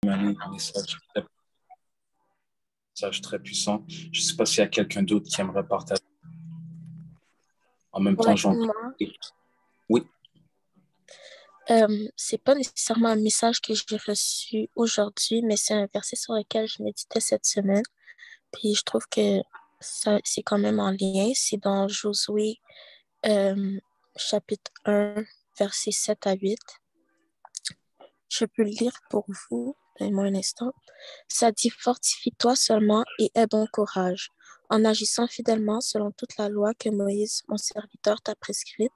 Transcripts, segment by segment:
Un message très puissant. Je ne sais pas s'il y a quelqu'un d'autre qui aimerait partager. En même temps, Ouais, j'en... moi, Oui, c'est pas nécessairement un message que j'ai reçu aujourd'hui, mais c'est un verset sur lequel je méditais cette semaine. Puis je trouve que ça, c'est quand même en lien. C'est dans Josué, euh, chapitre 1, versets 7 à 8. Je peux le lire pour vous. Donnez-moi un instant. Ça dit, fortifie-toi seulement et aie bon courage, en agissant fidèlement selon toute la loi que Moïse, mon serviteur, t'a prescrite.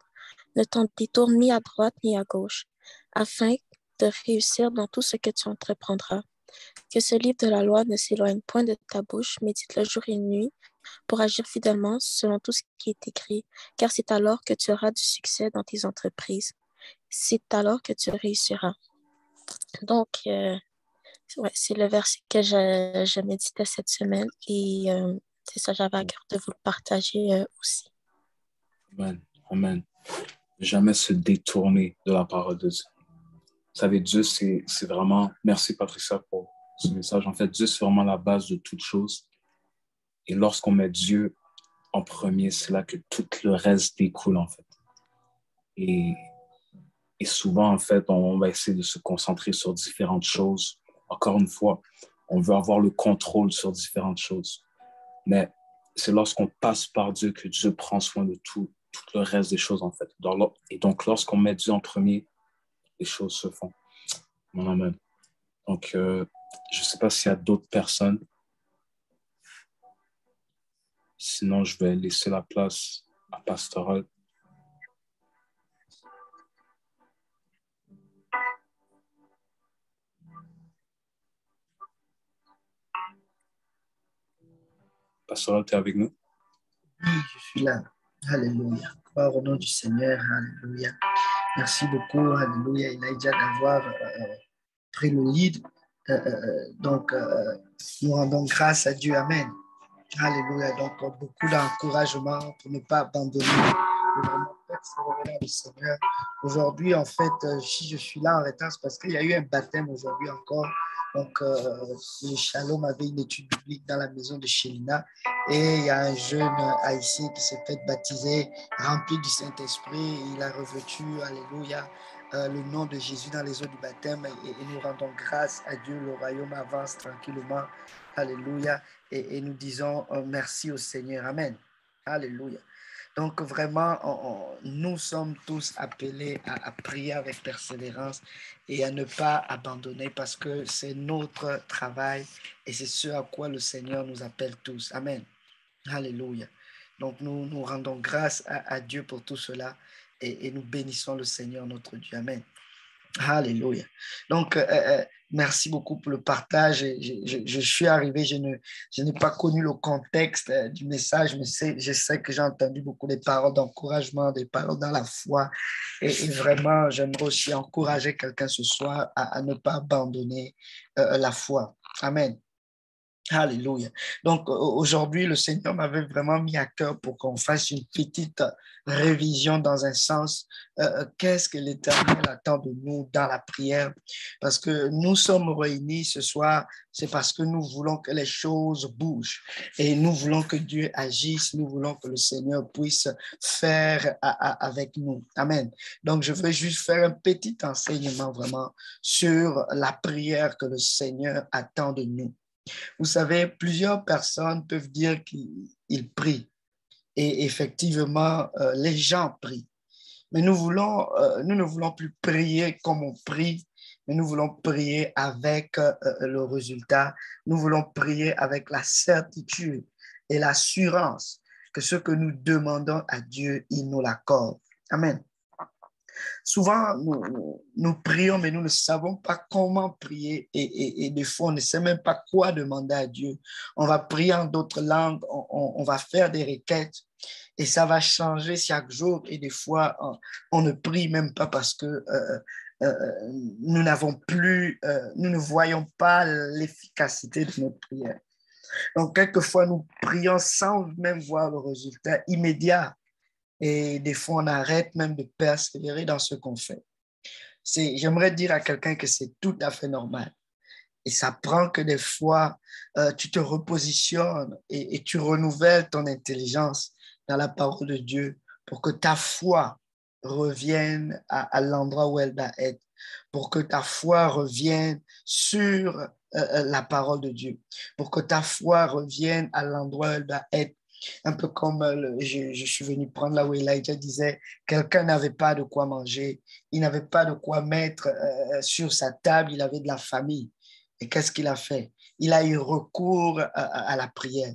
Ne t'en détourne ni à droite ni à gauche, afin de réussir dans tout ce que tu entreprendras. Que ce livre de la loi ne s'éloigne point de ta bouche, médite-le jour et nuit, pour agir fidèlement selon tout ce qui est écrit, car c'est alors que tu auras du succès dans tes entreprises. C'est alors que tu réussiras. Donc, ouais, c'est le verset que je méditais cette semaine et c'est ça, j'avais à cœur de vous le partager aussi. amen, amen. Jamais se détourner de la parole de Dieu. Vous savez, Dieu, c'est vraiment... Merci, Patricia, pour ce message. En fait, Dieu, c'est vraiment la base de toute chose. Et lorsqu'on met Dieu en premier, c'est là que tout le reste découle, en fait. Et, et souvent, en fait, on va essayer de se concentrer sur différentes choses. Encore une fois, on veut avoir le contrôle sur différentes choses. Mais c'est lorsqu'on passe par Dieu que Dieu prend soin de tout le reste des choses, en fait. Et donc, lorsqu'on met Dieu en premier, les choses se font. Amen. Donc, je ne sais pas s'il y a d'autres personnes. Sinon, je vais laisser la place à Pastoral. Pastoral, tu es avec nous? Oui, je suis là. Alléluia. Gloire au nom du Seigneur. Alléluia. Merci beaucoup. Alléluia. Elijah d'avoir pris le lead. Nous rendons grâce à Dieu. Amen. Alléluia. Donc, beaucoup d'encouragement pour ne pas abandonner. Et vraiment persévérer dans le Seigneur. Aujourd'hui, en fait, si je suis là en retard, c'est parce qu'il y a eu un baptême aujourd'hui encore. Donc, le Shalom avait une étude biblique dans la maison de Chélina et il y a un jeune haïtien qui s'est fait baptiser, rempli du Saint-Esprit. Il a revêtu, alléluia, le nom de Jésus dans les eaux du baptême et nous rendons grâce à Dieu. Le royaume avance tranquillement. Alléluia. Et nous disons merci au Seigneur. Amen. Alléluia. Donc vraiment, nous sommes tous appelés à prier avec persévérance et à ne pas abandonner parce que c'est notre travail et c'est ce à quoi le Seigneur nous appelle tous. Amen. Alléluia. Donc nous rendons grâce à Dieu pour tout cela et nous bénissons le Seigneur notre Dieu. Amen. Alléluia. Donc, merci beaucoup pour le partage. Je suis arrivé, je n'ai pas connu le contexte du message, mais je sais que j'ai entendu beaucoup de paroles d'encouragement, des paroles dans la foi. Et vraiment, j'aimerais aussi encourager quelqu'un ce soir à ne pas abandonner la foi. Amen. Alléluia. Donc aujourd'hui, le Seigneur m'avait vraiment mis à cœur pour qu'on fasse une petite révision dans un sens. Qu'est-ce que l'Éternel attend de nous dans la prière? Parce que nous sommes réunis ce soir, c'est parce que nous voulons que les choses bougent et nous voulons que Dieu agisse, nous voulons que le Seigneur puisse faire avec nous. Amen. Donc je veux juste faire un petit enseignement vraiment sur la prière que le Seigneur attend de nous. Vous savez, plusieurs personnes peuvent dire qu'ils prient. Et effectivement, les gens prient. Mais nous ne voulons plus prier comme on prie, mais nous voulons prier avec le résultat. Nous voulons prier avec la certitude et l'assurance que ce que nous demandons à Dieu, il nous l'accorde. Amen. Souvent, nous prions, mais nous ne savons pas comment prier et des fois, on ne sait même pas quoi demander à Dieu. On va prier en d'autres langues, on va faire des requêtes et ça va changer chaque jour et des fois, on ne prie même pas parce que nous n'avons plus, nous ne voyons pas l'efficacité de notre prière. Donc, quelquefois, nous prions sans même voir le résultat immédiat. Et des fois, on arrête même de persévérer dans ce qu'on fait. J'aimerais dire à quelqu'un que c'est tout à fait normal. Et ça prend que des fois, tu te repositionnes et tu renouvelles ton intelligence dans la parole de Dieu pour que ta foi revienne à l'endroit où elle doit être, pour que ta foi revienne sur la parole de Dieu, pour que ta foi revienne à l'endroit où elle doit être. Un peu comme je suis venu prendre là où Elijah disait, quelqu'un n'avait pas de quoi manger, il n'avait pas de quoi mettre sur sa table, il avait de la famille. Et qu'est-ce qu'il a fait? Il a eu recours à la prière.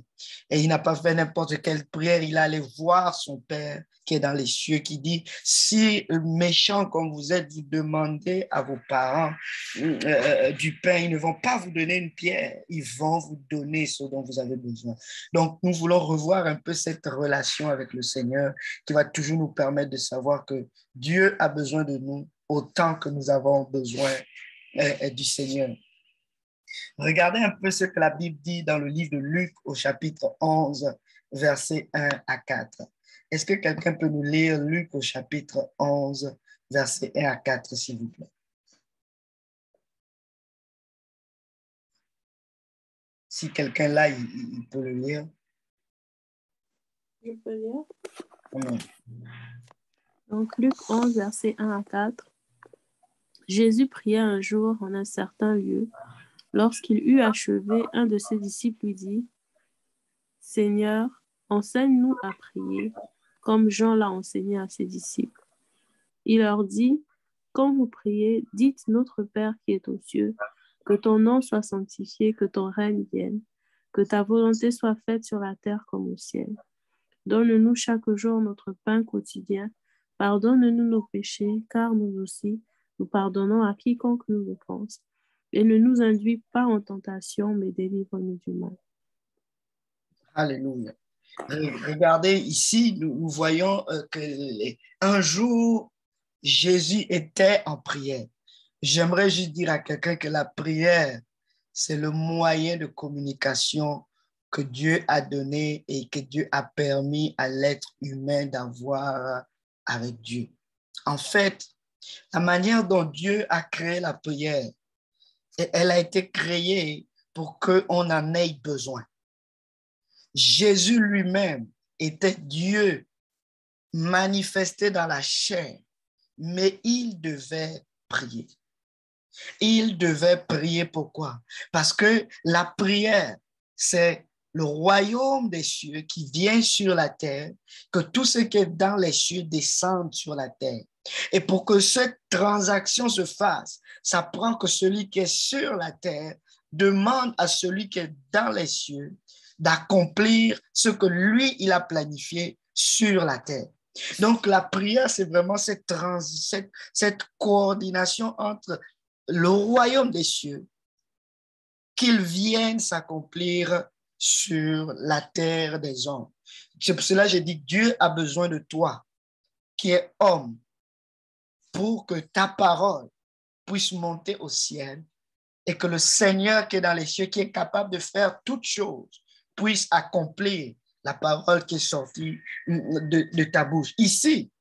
Et il n'a pas fait n'importe quelle prière, il allait voir son Père qui est dans les cieux, qui dit, si méchant comme vous êtes, vous demandez à vos parents du pain, ils ne vont pas vous donner une pierre, ils vont vous donner ce dont vous avez besoin. Donc, nous voulons revoir un peu cette relation avec le Seigneur qui va toujours nous permettre de savoir que Dieu a besoin de nous autant que nous avons besoin du Seigneur. Regardez un peu ce que la Bible dit dans le livre de Luc au chapitre 11, versets 1 à 4. Est-ce que quelqu'un peut nous lire Luc au chapitre 11, versets 1 à 4, s'il vous plaît? Si quelqu'un là, il peut le lire. Je peux lire. Amen. Donc, Luc 11, versets 1 à 4. Jésus pria un jour en un certain lieu. Lorsqu'il eut achevé, un de ses disciples lui dit, « Seigneur, enseigne-nous à prier, comme Jean l'a enseigné à ses disciples. » Il leur dit, « Quand vous priez, dites notre Père qui est aux cieux, que ton nom soit sanctifié, que ton règne vienne, que ta volonté soit faite sur la terre comme au ciel. Donne-nous chaque jour notre pain quotidien. Pardonne-nous nos péchés, car nous aussi, nous pardonnons à quiconque nous offense. Et ne nous induis pas en tentation, mais délivre-nous du mal. » Alléluia. Regardez ici, nous voyons qu'un jour, Jésus était en prière. J'aimerais juste dire à quelqu'un que la prière, c'est le moyen de communication que Dieu a donné et que Dieu a permis à l'être humain d'avoir avec Dieu. En fait, la manière dont Dieu a créé la prière, elle a été créée pour qu'on en ait besoin. Jésus lui-même était Dieu manifesté dans la chair, mais il devait prier. Il devait prier pourquoi? Parce que la prière, c'est le royaume des cieux qui vient sur la terre, que tout ce qui est dans les cieux descende sur la terre. Et pour que cette transaction se fasse, ça prend que celui qui est sur la terre demande à celui qui est dans les cieux d'accomplir ce que lui, il a planifié sur la terre. Donc, la prière, c'est vraiment cette coordination entre le royaume des cieux, qu'il vienne s'accomplir sur la terre des hommes. C'est pour cela que j'ai dit, Dieu a besoin de toi, qui es homme, pour que ta parole puisse monter au ciel et que le Seigneur qui est dans les cieux, qui est capable de faire toutes choses, puisse accomplir la parole qui est sortie de ta bouche. Ici,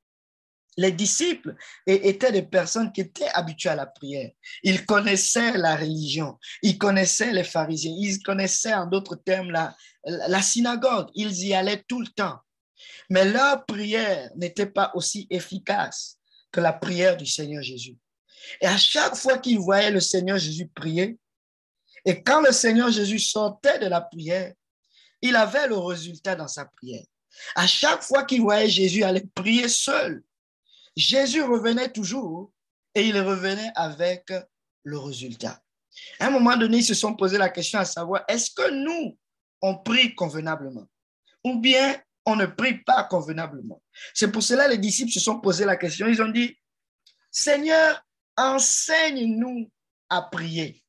les disciples étaient des personnes qui étaient habituées à la prière. Ils connaissaient la religion, ils connaissaient les pharisiens, ils connaissaient en d'autres termes la synagogue. Ils y allaient tout le temps. Mais leur prière n'était pas aussi efficace que la prière du Seigneur Jésus. Et à chaque fois qu'ils voyaient le Seigneur Jésus prier, et quand le Seigneur Jésus sortait de la prière, il avait le résultat dans sa prière. À chaque fois qu'ils voyaient Jésus aller prier seul, Jésus revenait toujours et il revenait avec le résultat. À un moment donné, ils se sont posé la question à savoir, est-ce que nous, on prie convenablement ou bien on ne prie pas convenablement? C'est pour cela que les disciples se sont posé la question. Ils ont dit, Seigneur, enseigne-nous à prier,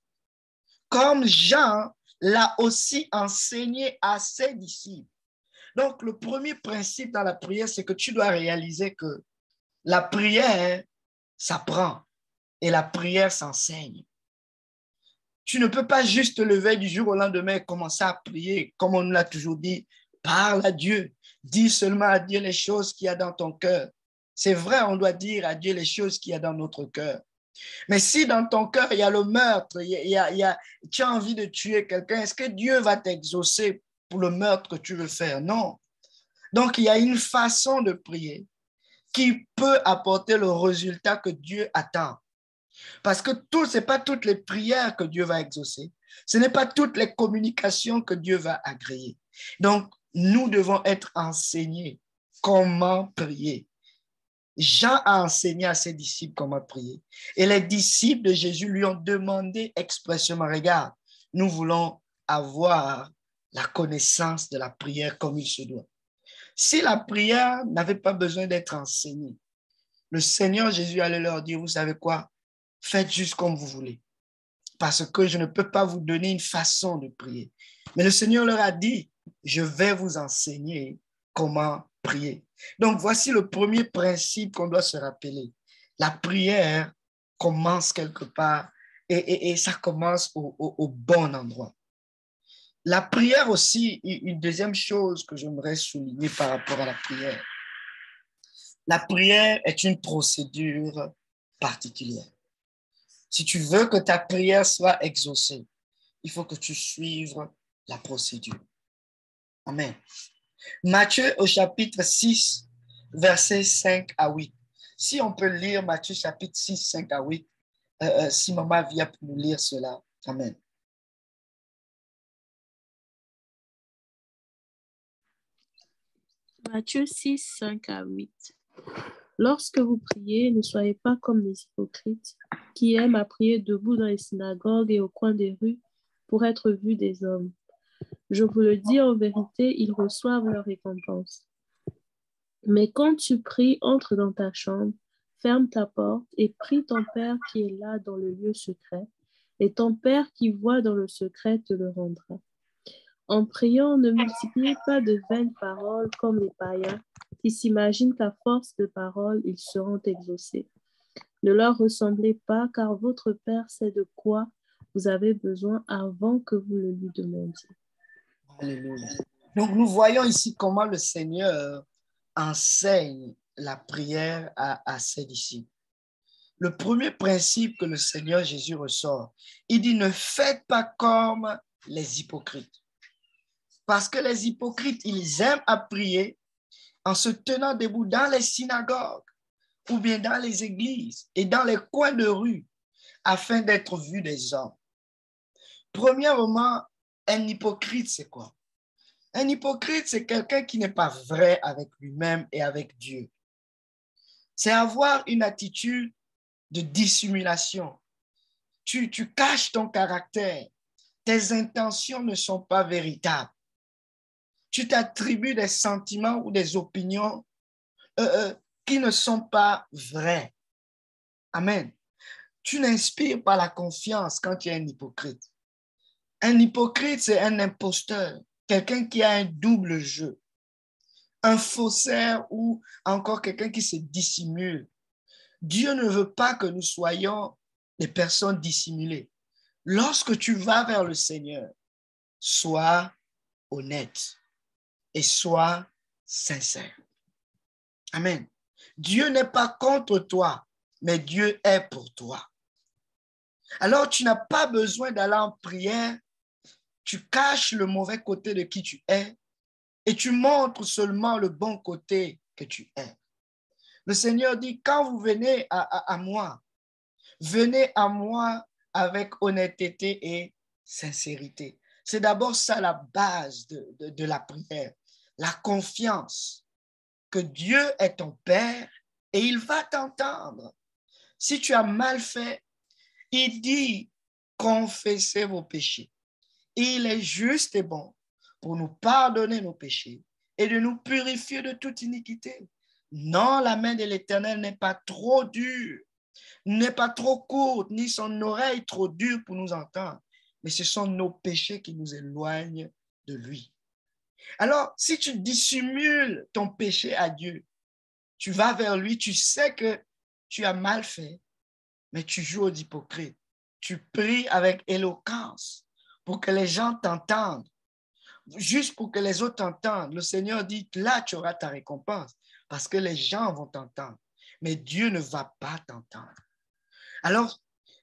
comme Jean l'a aussi enseigné à ses disciples. Donc, le premier principe dans la prière, c'est que tu dois réaliser que la prière s'apprend et la prière s'enseigne. Tu ne peux pas juste te lever du jour au lendemain et commencer à prier, comme on nous l'a toujours dit. Parle à Dieu, dis seulement à Dieu les choses qu'il y a dans ton cœur. C'est vrai, on doit dire à Dieu les choses qu'il y a dans notre cœur. Mais si dans ton cœur, il y a le meurtre, tu as envie de tuer quelqu'un, est-ce que Dieu va t'exaucer pour le meurtre que tu veux faire? Non. Donc, il y a une façon de prier qui peut apporter le résultat que Dieu attend. Parce que ce n'est pas toutes les prières que Dieu va exaucer. Ce n'est pas toutes les communications que Dieu va agréer. Donc, nous devons être enseignés comment prier. Jean a enseigné à ses disciples comment prier. Et les disciples de Jésus lui ont demandé expressément, regarde, nous voulons avoir la connaissance de la prière comme il se doit. Si la prière n'avait pas besoin d'être enseignée, le Seigneur Jésus allait leur dire, vous savez quoi? Faites juste comme vous voulez. Parce que je ne peux pas vous donner une façon de prier. Mais le Seigneur leur a dit, je vais vous enseigner comment prier. Donc, voici le premier principe qu'on doit se rappeler. La prière commence quelque part et ça commence au bon endroit. La prière aussi, une deuxième chose que j'aimerais souligner par rapport à la prière. La prière est une procédure particulière. Si tu veux que ta prière soit exaucée, il faut que tu suives la procédure. Amen. Matthieu au chapitre 6, versets 5 à 8. Si on peut lire Matthieu chapitre 6, 5 à 8, si maman vient pour nous lire cela. Amen. Matthieu 6, 5 à 8. Lorsque vous priez, ne soyez pas comme les hypocrites qui aiment à prier debout dans les synagogues et au coin des rues pour être vus des hommes. Je vous le dis en vérité, ils reçoivent leur récompense. Mais quand tu pries, entre dans ta chambre, ferme ta porte et prie ton Père qui est là dans le lieu secret, et ton Père qui voit dans le secret te le rendra. En priant, ne multipliez pas de vaines paroles comme les païens qui s'imaginent qu'à force de paroles, ils seront exaucés. Ne leur ressemblez pas, car votre Père sait de quoi vous avez besoin avant que vous le lui demandiez. Alléluia. Donc, nous voyons ici comment le Seigneur enseigne la prière à ses disciples. Le premier principe que le Seigneur Jésus ressort, il dit, ne faites pas comme les hypocrites. Parce que les hypocrites, ils aiment à prier en se tenant debout dans les synagogues ou bien dans les églises et dans les coins de rue afin d'être vus des hommes. Premièrement, un hypocrite, c'est quoi? Un hypocrite, c'est quelqu'un qui n'est pas vrai avec lui-même et avec Dieu. C'est avoir une attitude de dissimulation. Tu caches ton caractère. Tes intentions ne sont pas véritables. Tu t'attribues des sentiments ou des opinions qui ne sont pas vraies. Amen. Tu n'inspires pas la confiance quand tu es un hypocrite. Un hypocrite, c'est un imposteur, quelqu'un qui a un double jeu, un faussaire ou encore quelqu'un qui se dissimule. Dieu ne veut pas que nous soyons des personnes dissimulées. Lorsque tu vas vers le Seigneur, sois honnête et sois sincère. Amen. Dieu n'est pas contre toi, mais Dieu est pour toi. Alors, tu n'as pas besoin d'aller en prière. Tu caches le mauvais côté de qui tu es et tu montres seulement le bon côté que tu es. Le Seigneur dit, quand vous venez à moi, venez à moi avec honnêteté et sincérité. C'est d'abord ça la base de la prière, la confiance que Dieu est ton Père et il va t'entendre. Si tu as mal fait, il dit, confessez vos péchés. Il est juste et bon pour nous pardonner nos péchés et de nous purifier de toute iniquité. Non, la main de l'Éternel n'est pas trop dure, n'est pas trop courte, ni son oreille trop dure pour nous entendre, mais ce sont nos péchés qui nous éloignent de lui. Alors, si tu dissimules ton péché à Dieu, tu vas vers lui, tu sais que tu as mal fait, mais tu joues aux hypocrites. Tu pries avec éloquence pour que les gens t'entendent, juste pour que les autres t'entendent. Le Seigneur dit, là, tu auras ta récompense parce que les gens vont t'entendre, mais Dieu ne va pas t'entendre. Alors,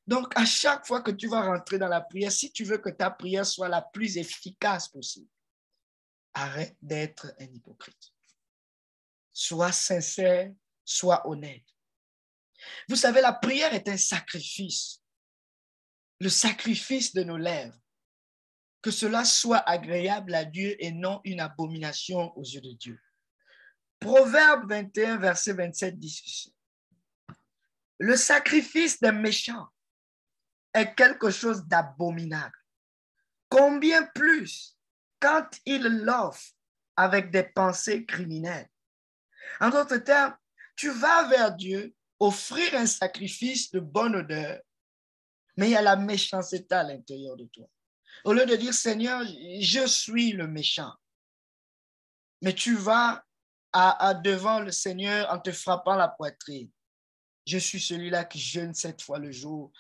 donc, à chaque fois que tu vas rentrer dans la prière, si tu veux que ta prière soit la plus efficace possible, arrête d'être un hypocrite. Sois sincère, sois honnête. Vous savez, la prière est un sacrifice. Le sacrifice de nos lèvres. Que cela soit agréable à Dieu et non une abomination aux yeux de Dieu. Proverbe 21, verset 27 dit ceci. Le sacrifice des méchants est quelque chose d'abominable. Combien plus quand il l'offre avec des pensées criminelles. En d'autres termes, tu vas vers Dieu offrir un sacrifice de bonne odeur, mais il y a la méchanceté à l'intérieur de toi. Au lieu de dire, Seigneur, je suis le méchant, mais tu vas devant le Seigneur en te frappant la poitrine. Je suis celui-là qui jeûne 7 fois le jour.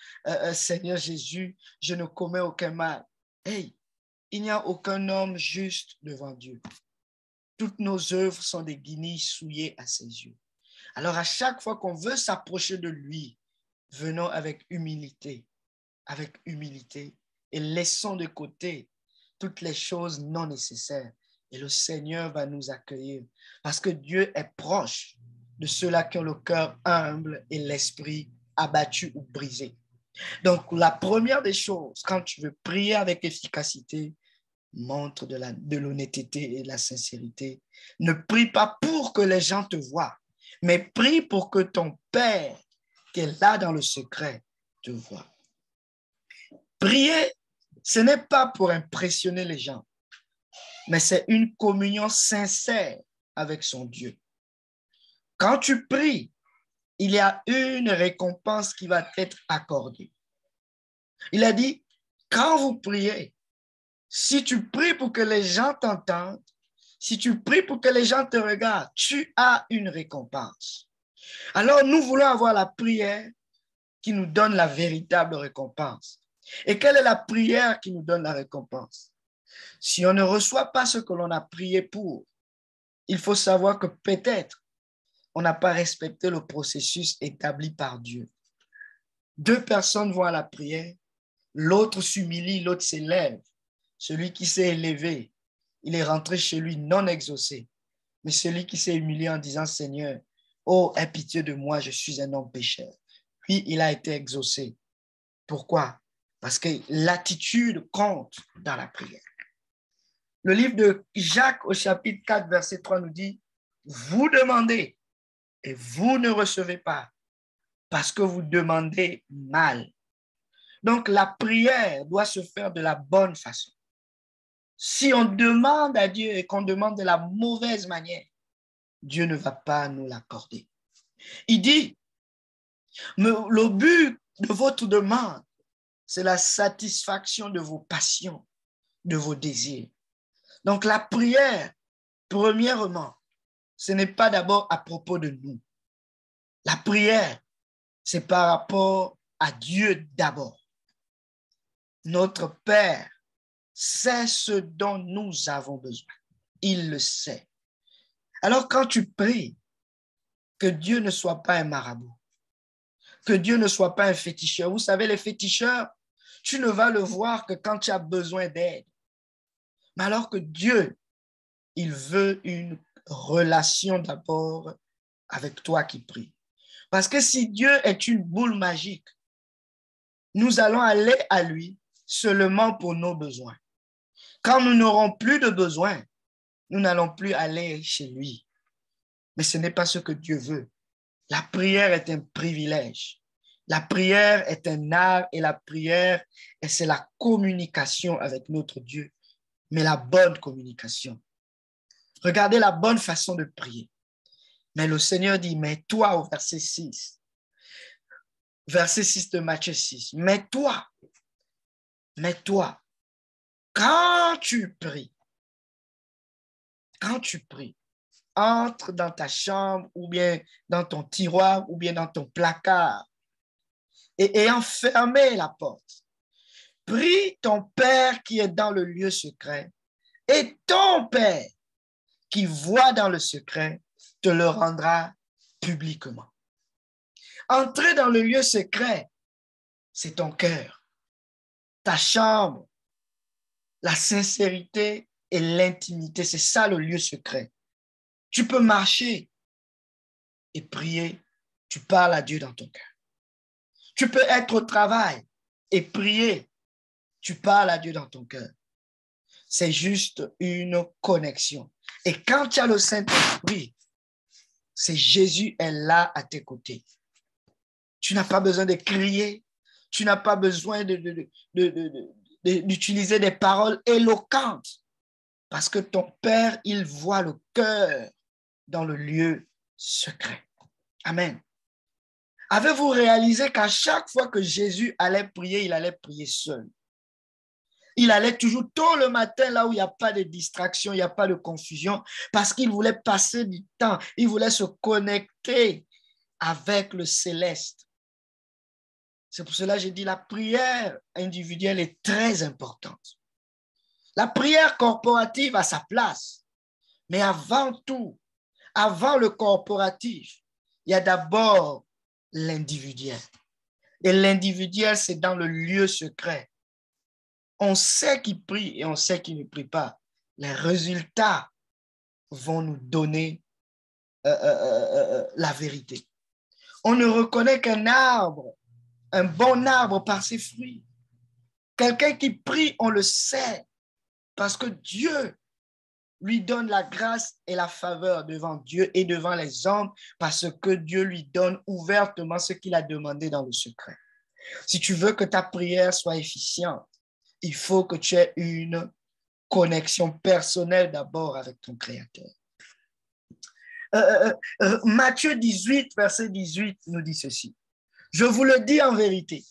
Seigneur Jésus, je ne commets aucun mal. Hey, il n'y a aucun homme juste devant Dieu. Toutes nos œuvres sont des guenilles souillées à ses yeux. Alors, à chaque fois qu'on veut s'approcher de lui, venons avec humilité, et laissons de côté toutes les choses non nécessaires. Et le Seigneur va nous accueillir parce que Dieu est proche de ceux-là qui ont le cœur humble et l'esprit abattu ou brisé. Donc, la première des choses, quand tu veux prier avec efficacité, montre de l'honnêteté et de la sincérité. Ne prie pas pour que les gens te voient, mais prie pour que ton Père, qui est là dans le secret, te voie. Prier, ce n'est pas pour impressionner les gens, mais c'est une communion sincère avec son Dieu. Quand tu pries, il y a une récompense qui va t'être accordée. Il a dit, quand vous priez, si tu pries pour que les gens t'entendent, si tu pries pour que les gens te regardent, tu as une récompense. Alors, nous voulons avoir la prière qui nous donne la véritable récompense. Et quelle est la prière qui nous donne la récompense? Si on ne reçoit pas ce que l'on a prié pour, il faut savoir que peut-être on n'a pas respecté le processus établi par Dieu. 2 personnes vont à la prière, l'autre s'humilie, l'autre s'élève. Celui qui s'est élevé, il est rentré chez lui non exaucé. Mais celui qui s'est humilié en disant, Seigneur, oh, aie pitié de moi, je suis un homme pécheur. Puis il a été exaucé. Pourquoi? Parce que l'attitude compte dans la prière. Le livre de Jacques au chapitre 4, verset 3 nous dit, vous demandez et vous ne recevez pas parce que vous demandez mal. Donc la prière doit se faire de la bonne façon. Si on demande à Dieu et qu'on demande de la mauvaise manière, Dieu ne va pas nous l'accorder. Il dit, le but de votre demande, c'est la satisfaction de vos passions, de vos désirs. Donc la prière, premièrement, ce n'est pas d'abord à propos de nous. La prière, c'est par rapport à Dieu d'abord. Notre Père sait ce dont nous avons besoin. Il le sait. Alors quand tu pries, que Dieu ne soit pas un marabout, que Dieu ne soit pas un féticheur. Vous savez, les féticheurs, tu ne vas le voir que quand tu as besoin d'aide. Mais alors que Dieu, il veut une relation d'abord avec toi qui prie. Parce que si Dieu est une boule magique, nous allons aller à lui seulement pour nos besoins. Quand nous n'aurons plus de besoins, nous n'allons plus aller chez lui. Mais ce n'est pas ce que Dieu veut. La prière est un privilège. La prière est un art et la prière, c'est la communication avec notre Dieu, mais la bonne communication. Regardez la bonne façon de prier. Mais le Seigneur dit, mais toi, au verset 6 de Matthieu 6, mais toi, quand tu pries, entre dans ta chambre ou bien dans ton tiroir ou bien dans ton placard et ayant fermé la porte, prie ton Père qui est dans le lieu secret et ton Père qui voit dans le secret te le rendra publiquement. Entrer dans le lieu secret, c'est ton cœur, ta chambre, la sincérité et l'intimité. C'est ça le lieu secret. Tu peux marcher et prier. Tu parles à Dieu dans ton cœur. Tu peux être au travail et prier. Tu parles à Dieu dans ton cœur. C'est juste une connexion. Et quand tu as le Saint-Esprit, c'est Jésus est là à tes côtés. Tu n'as pas besoin de crier. Tu n'as pas besoin d'utiliser des paroles éloquentes. Parce que ton Père, il voit le cœur dans le lieu secret. Amen. Avez-vous réalisé qu'à chaque fois que Jésus allait prier, il allait prier seul? Il allait toujours tôt le matin, là où il n'y a pas de distraction, il n'y a pas de confusion, parce qu'il voulait passer du temps, il voulait se connecter avec le céleste. C'est pour cela que j'ai dit la prière individuelle est très importante. La prière corporative a sa place, mais avant tout, avant le corporatif, il y a d'abord l'individuel. Et l'individuel, c'est dans le lieu secret. On sait qui prie et on sait qui ne prie pas. Les résultats vont nous donner la vérité. On ne reconnaît qu'un arbre, un bon arbre par ses fruits. Quelqu'un qui prie, on le sait, parce que Dieu lui donne la grâce et la faveur devant Dieu et devant les hommes, parce que Dieu lui donne ouvertement ce qu'il a demandé dans le secret. Si tu veux que ta prière soit efficiente, il faut que tu aies une connexion personnelle d'abord avec ton Créateur. Matthieu 18, verset 18 nous dit ceci. Je vous le dis en vérité,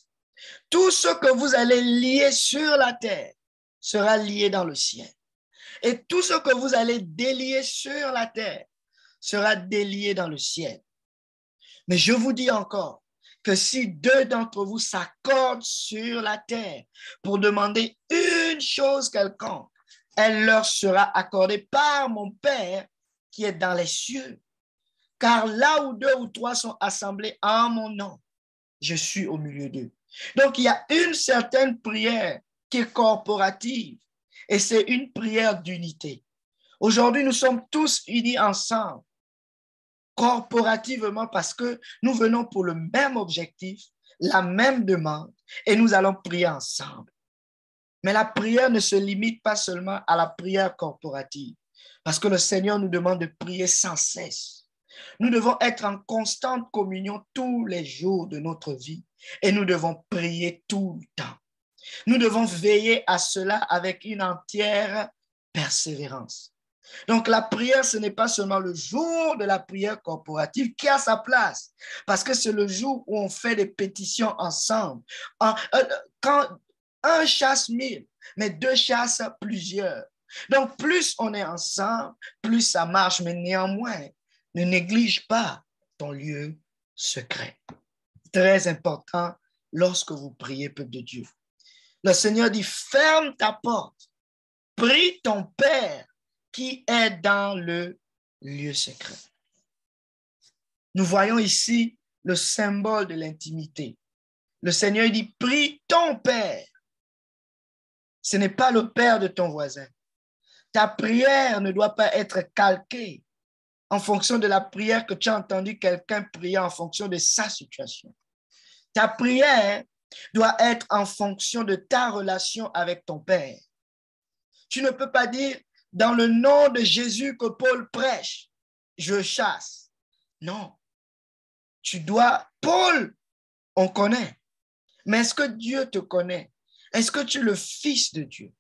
tout ce que vous allez lier sur la terre sera lié dans le ciel. Et tout ce que vous allez délier sur la terre sera délié dans le ciel. Mais je vous dis encore que si deux d'entre vous s'accordent sur la terre pour demander une chose quelconque, elle leur sera accordée par mon Père qui est dans les cieux. Car là où deux ou trois sont assemblés en mon nom, je suis au milieu d'eux. Donc, il y a une certaine prière qui est corporative et c'est une prière d'unité. Aujourd'hui, nous sommes tous unis ensemble, corporativement, parce que nous venons pour le même objectif, la même demande, et nous allons prier ensemble. Mais la prière ne se limite pas seulement à la prière corporative, parce que le Seigneur nous demande de prier sans cesse. Nous devons être en constante communion tous les jours de notre vie, et nous devons prier tout le temps. Nous devons veiller à cela avec une entière persévérance. Donc, la prière, ce n'est pas seulement le jour de la prière corporative qui a sa place, parce que c'est le jour où on fait des pétitions ensemble. Quand un chasse 1000, mais deux chassent plusieurs. Donc, plus on est ensemble, plus ça marche, mais néanmoins, ne néglige pas ton lieu secret. Très important lorsque vous priez, peuple de Dieu. Le Seigneur dit, ferme ta porte, prie ton Père qui est dans le lieu secret. Nous voyons ici le symbole de l'intimité. Le Seigneur dit, prie ton Père. Ce n'est pas le Père de ton voisin. Ta prière ne doit pas être calquée en fonction de la prière que tu as entendu quelqu'un prier en fonction de sa situation. Ta prière doit être en fonction de ta relation avec ton Père. Tu ne peux pas dire, dans le nom de Jésus que Paul prêche, je chasse. Non. Tu dois, Paul, on connaît. Mais est-ce que Dieu te connaît? Est-ce que tu es le fils de Dieu?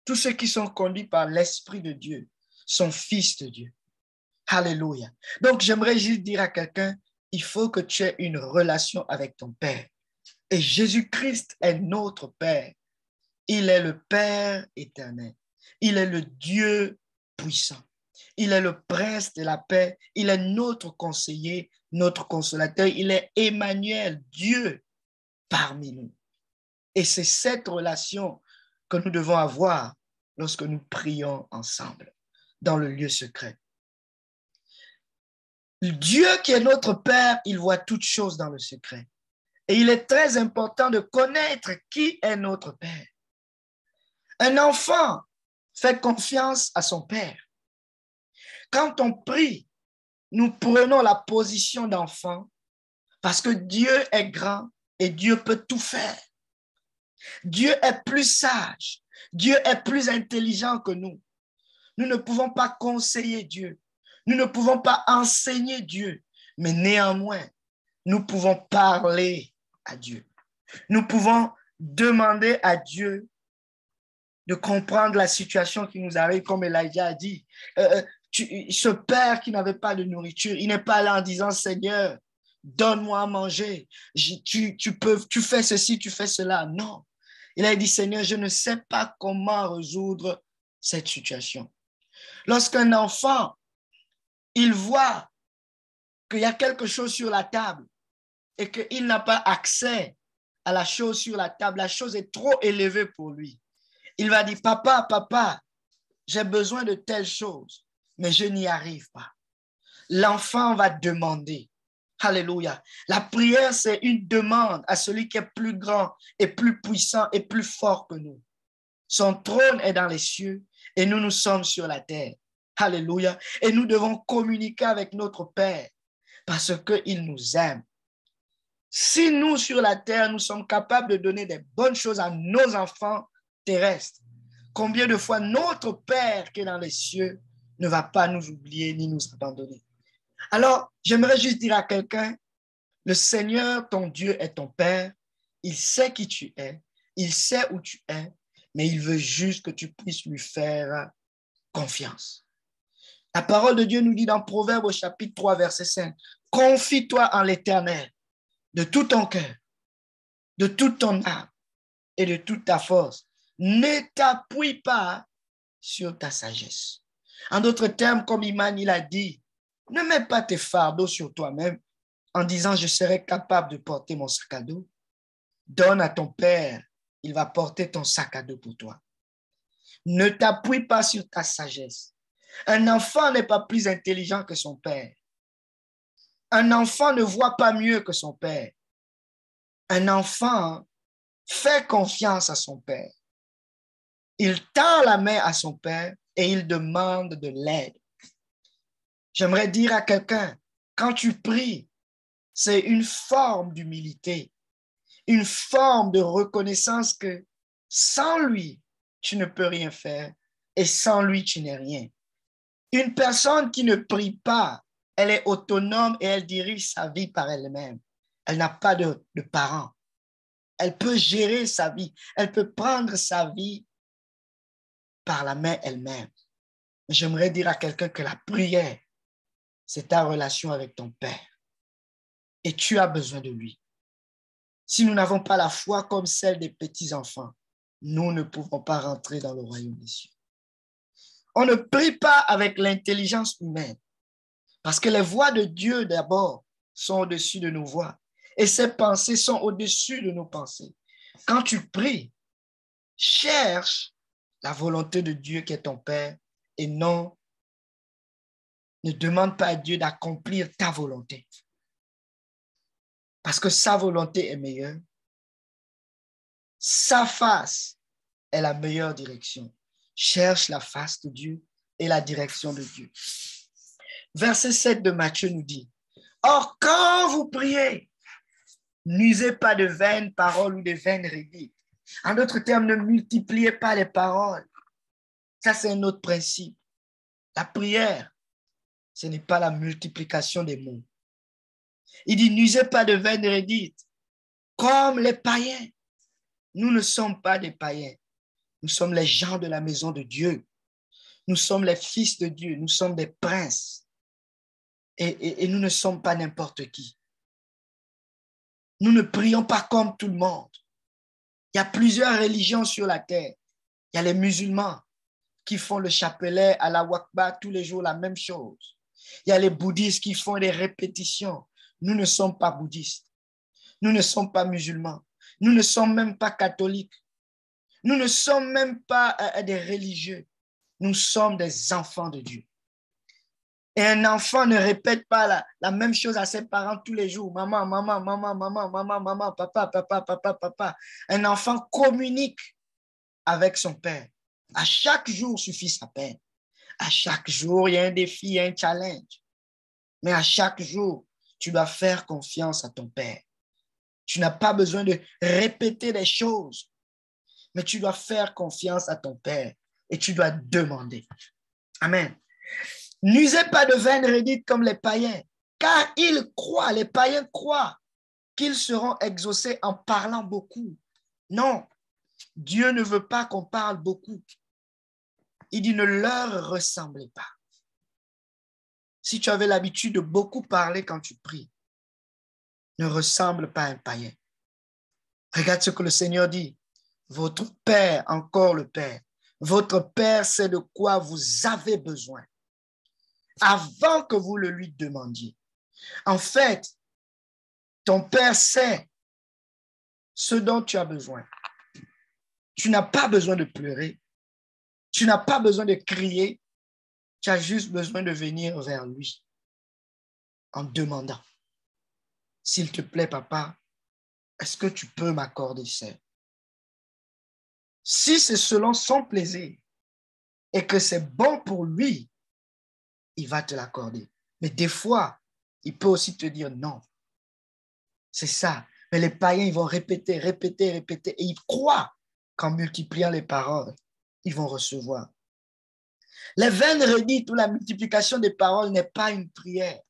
Tous ceux qui sont conduits par l'Esprit de Dieu sont fils de Dieu. Alléluia. Donc, j'aimerais juste dire à quelqu'un, il faut que tu aies une relation avec ton Père. Et Jésus-Christ est notre Père. Il est le Père éternel. Il est le Dieu puissant. Il est le prince de la paix. Il est notre conseiller, notre consolateur. Il est Emmanuel, Dieu parmi nous. Et c'est cette relation que nous devons avoir lorsque nous prions ensemble dans le lieu secret. Dieu qui est notre Père, il voit toutes choses dans le secret. Et il est très important de connaître qui est notre Père. Un enfant fait confiance à son Père. Quand on prie, nous prenons la position d'enfant parce que Dieu est grand et Dieu peut tout faire. Dieu est plus sage. Dieu est plus intelligent que nous. Nous ne pouvons pas conseiller Dieu. Nous ne pouvons pas enseigner Dieu. Mais néanmoins, nous pouvons parler à Dieu. Nous pouvons demander à Dieu de comprendre la situation qui nous arrive, comme Elijah a dit. Ce père qui n'avait pas de nourriture, il n'est pas là en disant, Seigneur, donne-moi à manger. Tu fais ceci, tu fais cela. Non. Il a dit, Seigneur, je ne sais pas comment résoudre cette situation. Lorsqu'un enfant, il voit qu'il y a quelque chose sur la table et qu'il n'a pas accès à la chose sur la table, la chose est trop élevée pour lui. Il va dire, papa, j'ai besoin de telle chose, mais je n'y arrive pas. L'enfant va demander. Alléluia. La prière, c'est une demande à celui qui est plus grand et plus puissant et plus fort que nous. Son trône est dans les cieux et nous sommes sur la terre. Alléluia. Et nous devons communiquer avec notre Père parce qu'il nous aime. Si nous, sur la terre, nous sommes capables de donner des bonnes choses à nos enfants terrestres, combien de fois notre Père qui est dans les cieux ne va pas nous oublier ni nous abandonner? Alors, j'aimerais juste dire à quelqu'un, le Seigneur, ton Dieu, est ton Père. Il sait qui tu es. Il sait où tu es. Mais il veut juste que tu puisses lui faire confiance. La parole de Dieu nous dit dans Proverbe au chapitre 3, verset 5, « Confie-toi en l'Éternel de tout ton cœur, de toute ton âme et de toute ta force. Ne t'appuie pas sur ta sagesse. » En d'autres termes, comme Iman, il a dit, ne mets pas tes fardeaux sur toi-même en disant, je serai capable de porter mon sac à dos. Donne à ton Père, il va porter ton sac à dos pour toi. Ne t'appuie pas sur ta sagesse. Un enfant n'est pas plus intelligent que son père. Un enfant ne voit pas mieux que son père. Un enfant fait confiance à son père. Il tend la main à son père et il demande de l'aide. J'aimerais dire à quelqu'un, quand tu pries, c'est une forme d'humilité, une forme de reconnaissance que sans lui, tu ne peux rien faire et sans lui, tu n'es rien. Une personne qui ne prie pas, elle est autonome et elle dirige sa vie par elle-même. Elle n'a pas de parents. Elle peut gérer sa vie. Elle peut prendre sa vie par la main elle-même. J'aimerais dire à quelqu'un que la prière, c'est ta relation avec ton Père. Et tu as besoin de lui. Si nous n'avons pas la foi comme celle des petits-enfants, nous ne pouvons pas rentrer dans le royaume des cieux. On ne prie pas avec l'intelligence humaine parce que les voies de Dieu d'abord sont au-dessus de nos voies et ses pensées sont au-dessus de nos pensées. Quand tu pries, cherche la volonté de Dieu qui est ton Père et non, ne demande pas à Dieu d'accomplir ta volonté parce que sa volonté est meilleure. Sa face est la meilleure direction. Cherche la face de Dieu et la direction de Dieu. Verset 7 de Matthieu nous dit, « Or, quand vous priez, n'usez pas de vaines paroles ou de vaines redites. » En d'autres termes, ne multipliez pas les paroles. Ça, c'est un autre principe. La prière, ce n'est pas la multiplication des mots. Il dit, « N'usez pas de vaines redites, comme les païens. » Nous ne sommes pas des païens. Nous sommes les gens de la maison de Dieu. Nous sommes les fils de Dieu. Nous sommes des princes. Et nous ne sommes pas n'importe qui. Nous ne prions pas comme tout le monde. Il y a plusieurs religions sur la terre. Il y a les musulmans qui font le chapelet à la Wakba tous les jours, la même chose. Il y a les bouddhistes qui font des répétitions. Nous ne sommes pas bouddhistes. Nous ne sommes pas musulmans. Nous ne sommes même pas catholiques. Nous ne sommes même pas des religieux. Nous sommes des enfants de Dieu. Et un enfant ne répète pas la même chose à ses parents tous les jours. Maman, maman, maman, maman, maman, maman, papa, papa, papa, papa. Un enfant communique avec son père. À chaque jour suffit sa peine. À chaque jour, il y a un défi, il y a un challenge. Mais à chaque jour, tu dois faire confiance à ton père. Tu n'as pas besoin de répéter les choses, mais tu dois faire confiance à ton père et tu dois demander. Amen. N'usez pas de vaines redites comme les païens, car ils croient, les païens croient qu'ils seront exaucés en parlant beaucoup. Non, Dieu ne veut pas qu'on parle beaucoup. Il dit ne leur ressemblez pas. Si tu avais l'habitude de beaucoup parler quand tu pries, ne ressemble pas à un païen. Regarde ce que le Seigneur dit. Votre Père, encore le Père, votre Père sait de quoi vous avez besoin avant que vous le lui demandiez. En fait, ton Père sait ce dont tu as besoin. Tu n'as pas besoin de pleurer. Tu n'as pas besoin de crier. Tu as juste besoin de venir vers lui en demandant. S'il te plaît, papa, est-ce que tu peux m'accorder ça? Si c'est selon son plaisir et que c'est bon pour lui, il va te l'accorder. Mais des fois, il peut aussi te dire non. C'est ça. Mais les païens, ils vont répéter, répéter, répéter. Et ils croient qu'en multipliant les paroles, ils vont recevoir. Les vaines redites ou la multiplication des paroles n'est pas une prière.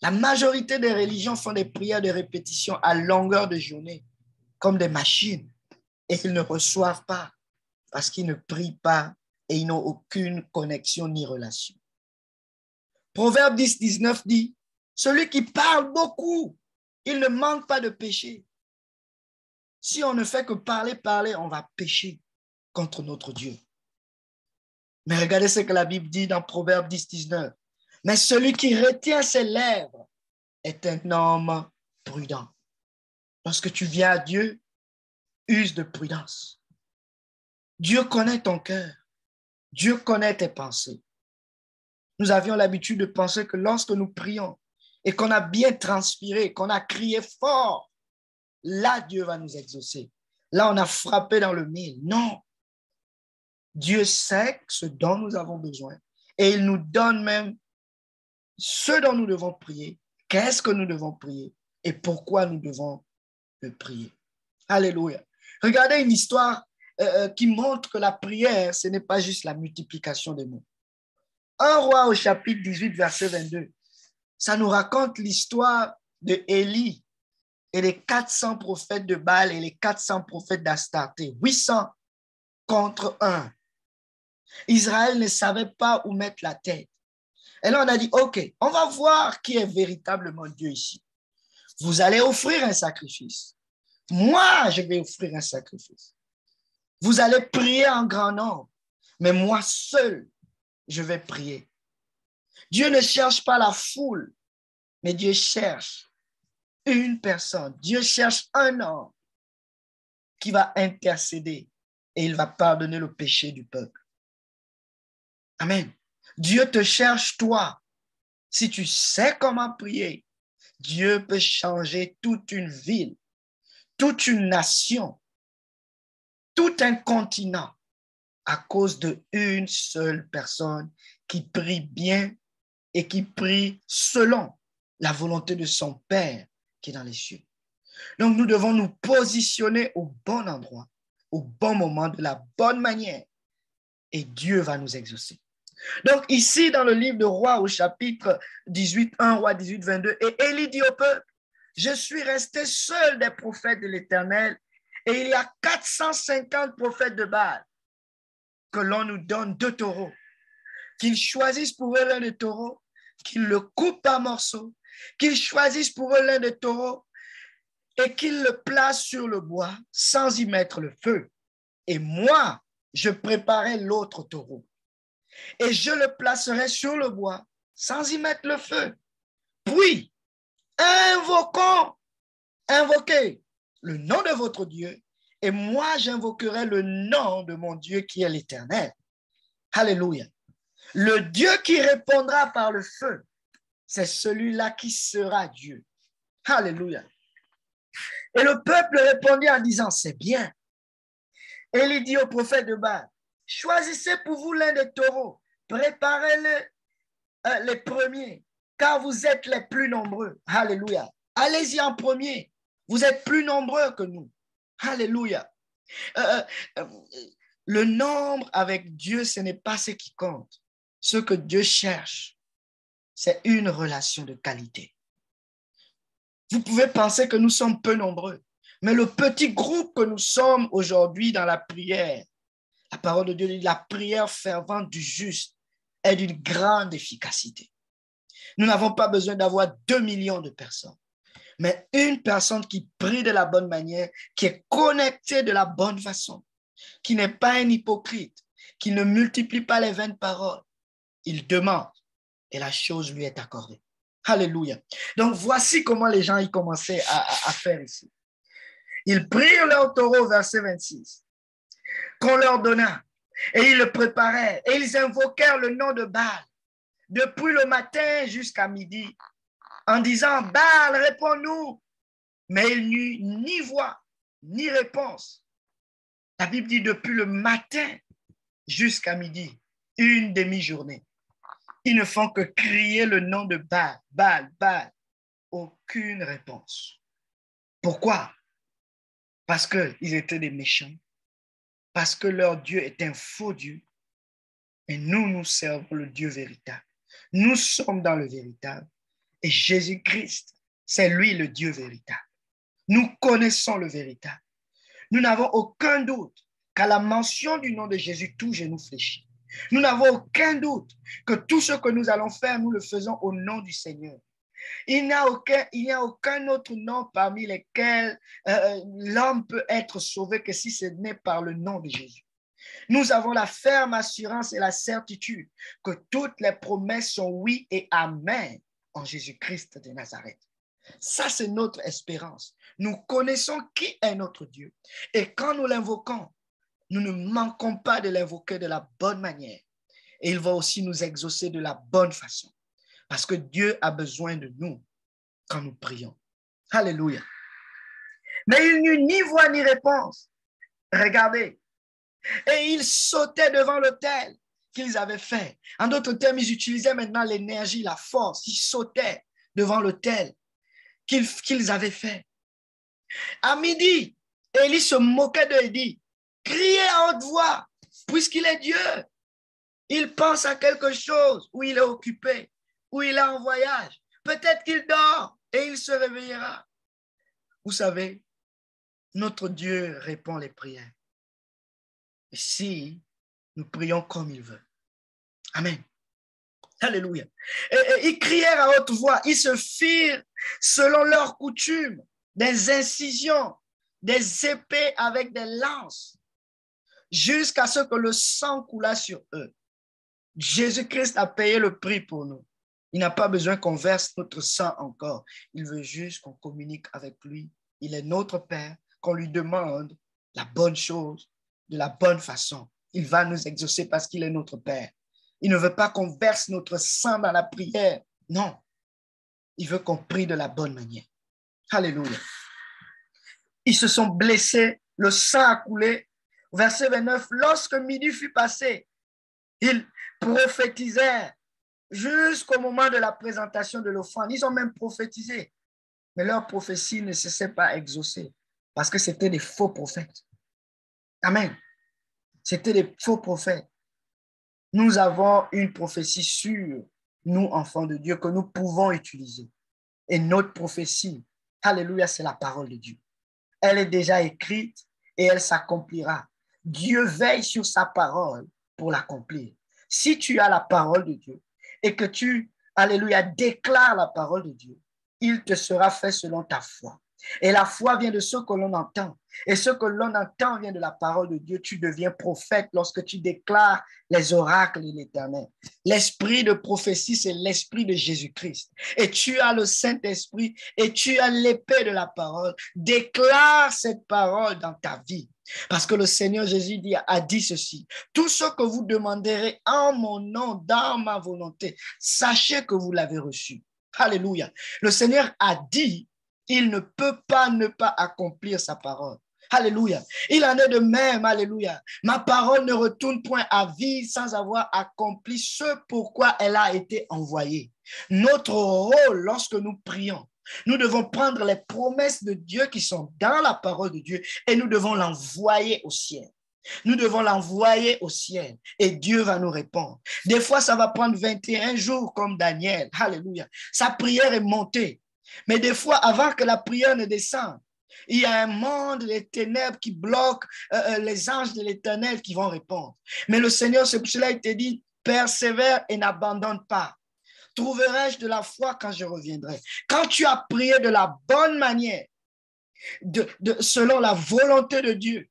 La majorité des religions font des prières de répétition à longueur de journée, comme des machines. Et ils ne reçoivent pas parce qu'ils ne prient pas et ils n'ont aucune connexion ni relation. Proverbe 10, 19 dit, celui qui parle beaucoup, il ne manque pas de péché. Si on ne fait que parler, parler, on va pécher contre notre Dieu. Mais regardez ce que la Bible dit dans Proverbe 10, 19. Mais celui qui retient ses lèvres est un homme prudent. Lorsque tu viens à Dieu, use de prudence. Dieu connaît ton cœur. Dieu connaît tes pensées. Nous avions l'habitude de penser que lorsque nous prions et qu'on a bien transpiré, qu'on a crié fort, là, Dieu va nous exaucer. Là, on a frappé dans le mille. Non. Dieu sait ce dont nous avons besoin et il nous donne même ce dont nous devons prier, qu'est-ce que nous devons prier et pourquoi nous devons le prier. Alléluia. Regardez une histoire qui montre que la prière, ce n'est pas juste la multiplication des mots. 1 Roi au chapitre 18, verset 22, ça nous raconte l'histoire de Élie et les 400 prophètes de Baal et les 400 prophètes d'Astarté, 800 contre 1. Israël ne savait pas où mettre la tête. Et là, on a dit, OK, on va voir qui est véritablement Dieu ici. Vous allez offrir un sacrifice. Moi, je vais offrir un sacrifice. Vous allez prier en grand nombre, mais moi seul, je vais prier. Dieu ne cherche pas la foule, mais Dieu cherche une personne. Dieu cherche un homme qui va intercéder et il va pardonner le péché du peuple. Amen. Dieu te cherche toi. Si tu sais comment prier, Dieu peut changer toute une ville, toute une nation, tout un continent à cause d'une seule personne qui prie bien et qui prie selon la volonté de son Père qui est dans les cieux. Donc, nous devons nous positionner au bon endroit, au bon moment, de la bonne manière, et Dieu va nous exaucer. Donc, ici, dans le livre de Rois, au chapitre 18, 1 Roi 18, 22, et Élie dit au peuple, je suis resté seul des prophètes de l'Éternel, et il y a 450 prophètes de Baal, que l'on nous donne 2 taureaux, qu'ils choisissent pour eux l'un des taureaux, qu'ils le coupent par morceaux, qu'ils choisissent pour eux l'un des taureaux, et qu'ils le placent sur le bois sans y mettre le feu. Et moi, je préparais l'autre taureau. Et je le placerai sur le bois sans y mettre le feu. Puis, invoquez le nom de votre Dieu, et moi, j'invoquerai le nom de mon Dieu qui est l'Éternel. Alléluia. Le Dieu qui répondra par le feu, c'est celui-là qui sera Dieu. Alléluia. Et le peuple répondit en disant, c'est bien. Et il dit au prophète de Baal, choisissez pour vous l'un des taureaux, préparez-le les premiers, car vous êtes les plus nombreux. Alléluia. Allez-y en premier. Vous êtes plus nombreux que nous. Alléluia. Le nombre avec Dieu, ce n'est pas ce qui compte. Ce que Dieu cherche, c'est une relation de qualité. Vous pouvez penser que nous sommes peu nombreux, mais le petit groupe que nous sommes aujourd'hui dans la prière, la parole de Dieu dit, la prière fervente du juste est d'une grande efficacité. Nous n'avons pas besoin d'avoir 2 millions de personnes, mais une personne qui prie de la bonne manière, qui est connectée de la bonne façon, qui n'est pas un hypocrite, qui ne multiplie pas les vaines paroles. Il demande et la chose lui est accordée. Alléluia. Donc, voici comment les gens y commençaient à faire ici. Ils prirent leur taureau, verset 26, qu'on leur donna, et ils le préparèrent, et ils invoquèrent le nom de Baal, depuis le matin jusqu'à midi, en disant, Baal, réponds-nous. Mais il n'y eut ni voix, ni réponse. La Bible dit depuis le matin jusqu'à midi, une demi-journée. Ils ne font que crier le nom de Baal, Baal, Baal. Aucune réponse. Pourquoi? Parce qu'ils étaient des méchants, parce que leur Dieu est un faux Dieu, et nous servons le Dieu véritable. Nous sommes dans le véritable, et Jésus-Christ, c'est lui le Dieu véritable. Nous connaissons le véritable. Nous n'avons aucun doute qu'à la mention du nom de Jésus, tout genou fléchit. Nous n'avons aucun doute que tout ce que nous allons faire, nous le faisons au nom du Seigneur. Il n'y a aucun autre nom parmi lesquels l'homme peut être sauvé que si ce n'est par le nom de Jésus. Nous avons la ferme assurance et la certitude que toutes les promesses sont oui et amen en Jésus-Christ de Nazareth. Ça, c'est notre espérance. Nous connaissons qui est notre Dieu. Et quand nous l'invoquons, nous ne manquons pas de l'invoquer de la bonne manière. Et il va aussi nous exaucer de la bonne façon. Parce que Dieu a besoin de nous quand nous prions. Alléluia. Mais il n'y eut ni voix ni réponse. Regardez. Et ils sautaient devant l'autel qu'ils avaient fait. En d'autres termes, ils utilisaient maintenant l'énergie, la force. Ils sautaient devant l'autel qu'ils avaient fait. À midi, Élie se moquait d'eux et dit, criez à haute voix, puisqu'il est Dieu. Il pense à quelque chose, ou il est occupé, ou il est en voyage. Peut-être qu'il dort et il se réveillera. Vous savez, notre Dieu répond les prières. Et si nous prions comme il veut. Amen. Alléluia. Et ils crièrent à haute voix. Ils se firent, selon leur coutume, des incisions, des épées avec des lances, jusqu'à ce que le sang coulât sur eux. Jésus-Christ a payé le prix pour nous. Il n'a pas besoin qu'on verse notre sang encore. Il veut juste qu'on communique avec lui. Il est notre Père, qu'on lui demande la bonne chose, de la bonne façon. Il va nous exaucer parce qu'il est notre Père. Il ne veut pas qu'on verse notre sang dans la prière. Non. Il veut qu'on prie de la bonne manière. Alléluia. Ils se sont blessés, le sang a coulé. Verset 29, lorsque midi fut passé, ils prophétisèrent jusqu'au moment de la présentation de l'offrande. Ils ont même prophétisé. Mais leur prophétie ne se s'est pas exaucée parce que c'était des faux prophètes. Amen. C'était des faux prophètes. Nous avons une prophétie sûre, nous, enfants de Dieu, que nous pouvons utiliser. Et notre prophétie, alléluia, c'est la parole de Dieu. Elle est déjà écrite et elle s'accomplira. Dieu veille sur sa parole pour l'accomplir. Si tu as la parole de Dieu et que tu, alléluia, déclares la parole de Dieu, il te sera fait selon ta foi. Et la foi vient de ce que l'on entend. Et ce que l'on entend vient de la parole de Dieu. Tu deviens prophète lorsque tu déclares les oracles de l'Éternel. L'esprit de prophétie, c'est l'esprit de Jésus-Christ. Et tu as le Saint-Esprit et tu as l'épée de la parole. Déclare cette parole dans ta vie. Parce que le Seigneur Jésus a dit ceci. Tout ce que vous demanderez en mon nom, dans ma volonté, sachez que vous l'avez reçu. Alléluia. Le Seigneur a dit, il ne peut pas ne pas accomplir sa parole. Alléluia. Il en est de même, alléluia. Ma parole ne retourne point à vide sans avoir accompli ce pourquoi elle a été envoyée. Notre rôle lorsque nous prions, nous devons prendre les promesses de Dieu qui sont dans la parole de Dieu et nous devons l'envoyer au ciel. Nous devons l'envoyer au ciel et Dieu va nous répondre. Des fois, ça va prendre 21 jours comme Daniel. Alléluia. Sa prière est montée. Mais des fois, avant que la prière ne descende, il y a un monde des ténèbres qui bloque les anges de l'Éternel qui vont répondre. Mais le Seigneur, c'est pour cela qu'il te dit, persévère et n'abandonne pas. Trouverai-je de la foi quand je reviendrai? Quand tu as prié de la bonne manière, selon la volonté de Dieu,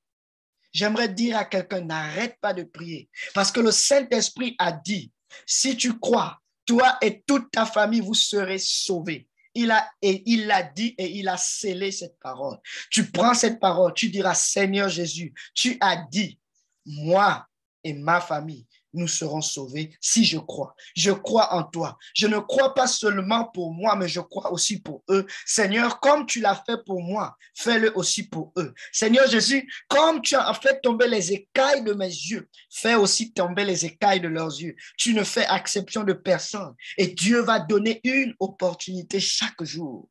j'aimerais dire à quelqu'un, n'arrête pas de prier. Parce que le Saint-Esprit a dit, si tu crois, toi et toute ta famille, vous serez sauvés. Il l'a dit et il a scellé cette parole. Tu prends cette parole, tu diras, Seigneur Jésus, tu as dit, moi et ma famille, nous serons sauvés si je crois. Je crois en toi. Je ne crois pas seulement pour moi, mais je crois aussi pour eux. Seigneur, comme tu l'as fait pour moi, fais-le aussi pour eux. Seigneur Jésus, comme tu as fait tomber les écailles de mes yeux, fais aussi tomber les écailles de leurs yeux. Tu ne fais exception de personne. Et Dieu va donner une opportunité chaque jour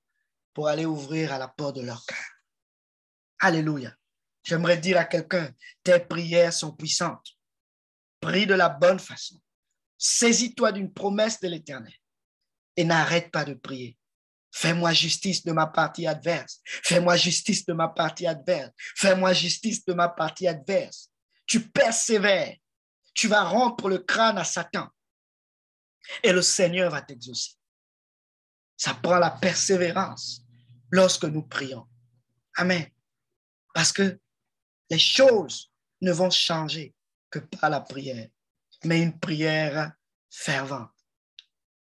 pour aller ouvrir à la porte de leur cœur. Alléluia. J'aimerais dire à quelqu'un, tes prières sont puissantes. Prie de la bonne façon. Saisis-toi d'une promesse de l'Éternel et n'arrête pas de prier. Fais-moi justice de ma partie adverse. Fais-moi justice de ma partie adverse. Fais-moi justice de ma partie adverse. Tu persévères. Tu vas rompre le crâne à Satan et le Seigneur va t'exaucer. Ça prend la persévérance lorsque nous prions. Amen. Parce que les choses ne vont changer que par la prière, mais une prière fervente.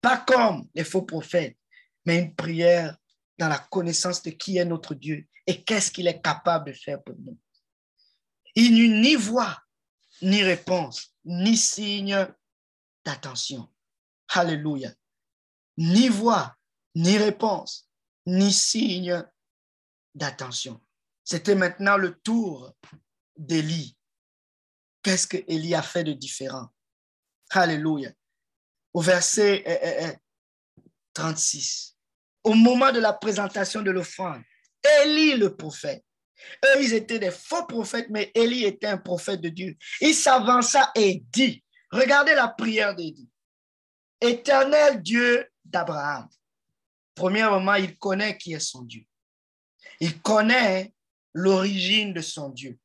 Pas comme les faux prophètes, mais une prière dans la connaissance de qui est notre Dieu et qu'est-ce qu'il est capable de faire pour nous. Il n'y eut ni voix, ni réponse, ni signe d'attention. Alléluia. Ni voix, ni réponse, ni signe d'attention. C'était maintenant le tour d'Élie. Qu'est-ce que Élie a fait de différent? Alléluia. Au verset 36, au moment de la présentation de l'offrande, Élie le prophète, eux ils étaient des faux prophètes, mais Élie était un prophète de Dieu. Il s'avança et dit, regardez la prière d'Élie. Éternel Dieu d'Abraham. Premièrement, il connaît qui est son Dieu. Il connaît l'origine de son Dieu.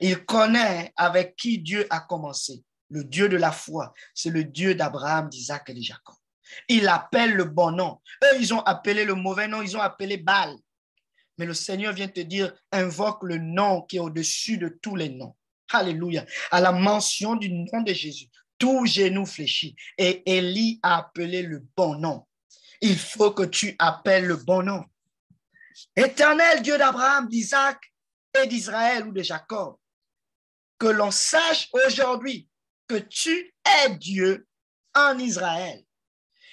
Il connaît avec qui Dieu a commencé. Le Dieu de la foi, c'est le Dieu d'Abraham, d'Isaac et de Jacob. Il appelle le bon nom. Eux, ils ont appelé le mauvais nom, ils ont appelé Baal. Mais le Seigneur vient te dire, invoque le nom qui est au-dessus de tous les noms. Alléluia. À la mention du nom de Jésus, tout genou fléchit. Et Élie a appelé le bon nom. Il faut que tu appelles le bon nom. Éternel Dieu d'Abraham, d'Isaac et d'Israël ou de Jacob, que l'on sache aujourd'hui que tu es Dieu en Israël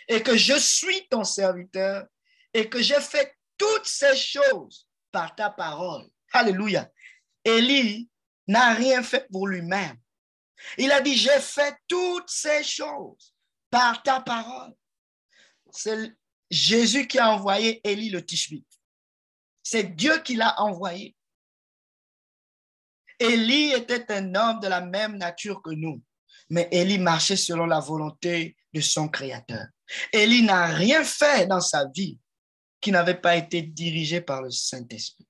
et que je suis ton serviteur et que j'ai fait toutes ces choses par ta parole. Alléluia. Élie n'a rien fait pour lui-même. Il a dit, j'ai fait toutes ces choses par ta parole. C'est Jésus qui a envoyé Élie le Tishbite. C'est Dieu qui l'a envoyé. Élie était un homme de la même nature que nous, mais Élie marchait selon la volonté de son Créateur. Élie n'a rien fait dans sa vie qui n'avait pas été dirigé par le Saint-Esprit.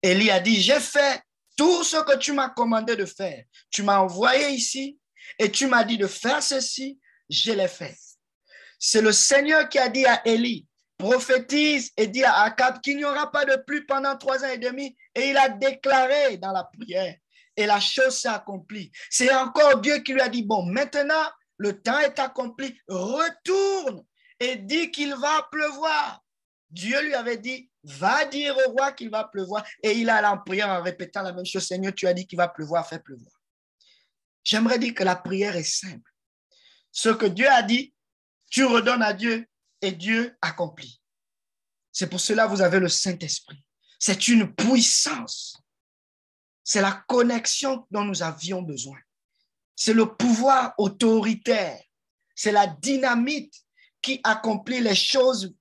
Élie a dit, j'ai fait tout ce que tu m'as commandé de faire. Tu m'as envoyé ici et tu m'as dit de faire ceci, je l'ai fait. C'est le Seigneur qui a dit à Élie, prophétise et dit à Akab qu'il n'y aura pas de pluie pendant 3 ans et demi. Et il a déclaré dans la prière. Et la chose s'est accomplie. C'est encore Dieu qui lui a dit, bon, maintenant, le temps est accompli. Retourne et dis qu'il va pleuvoir. Dieu lui avait dit, Va dire au roi qu'il va pleuvoir. Et il a en prière en répétant la même chose. Seigneur, tu as dit qu'il va pleuvoir, fais pleuvoir. J'aimerais dire que la prière est simple. Ce que Dieu a dit, tu redonnes à Dieu et Dieu accomplit. C'est pour cela que vous avez le Saint-Esprit. C'est une puissance. C'est la connexion dont nous avions besoin. C'est le pouvoir autoritaire. C'est la dynamite qui accomplit les choses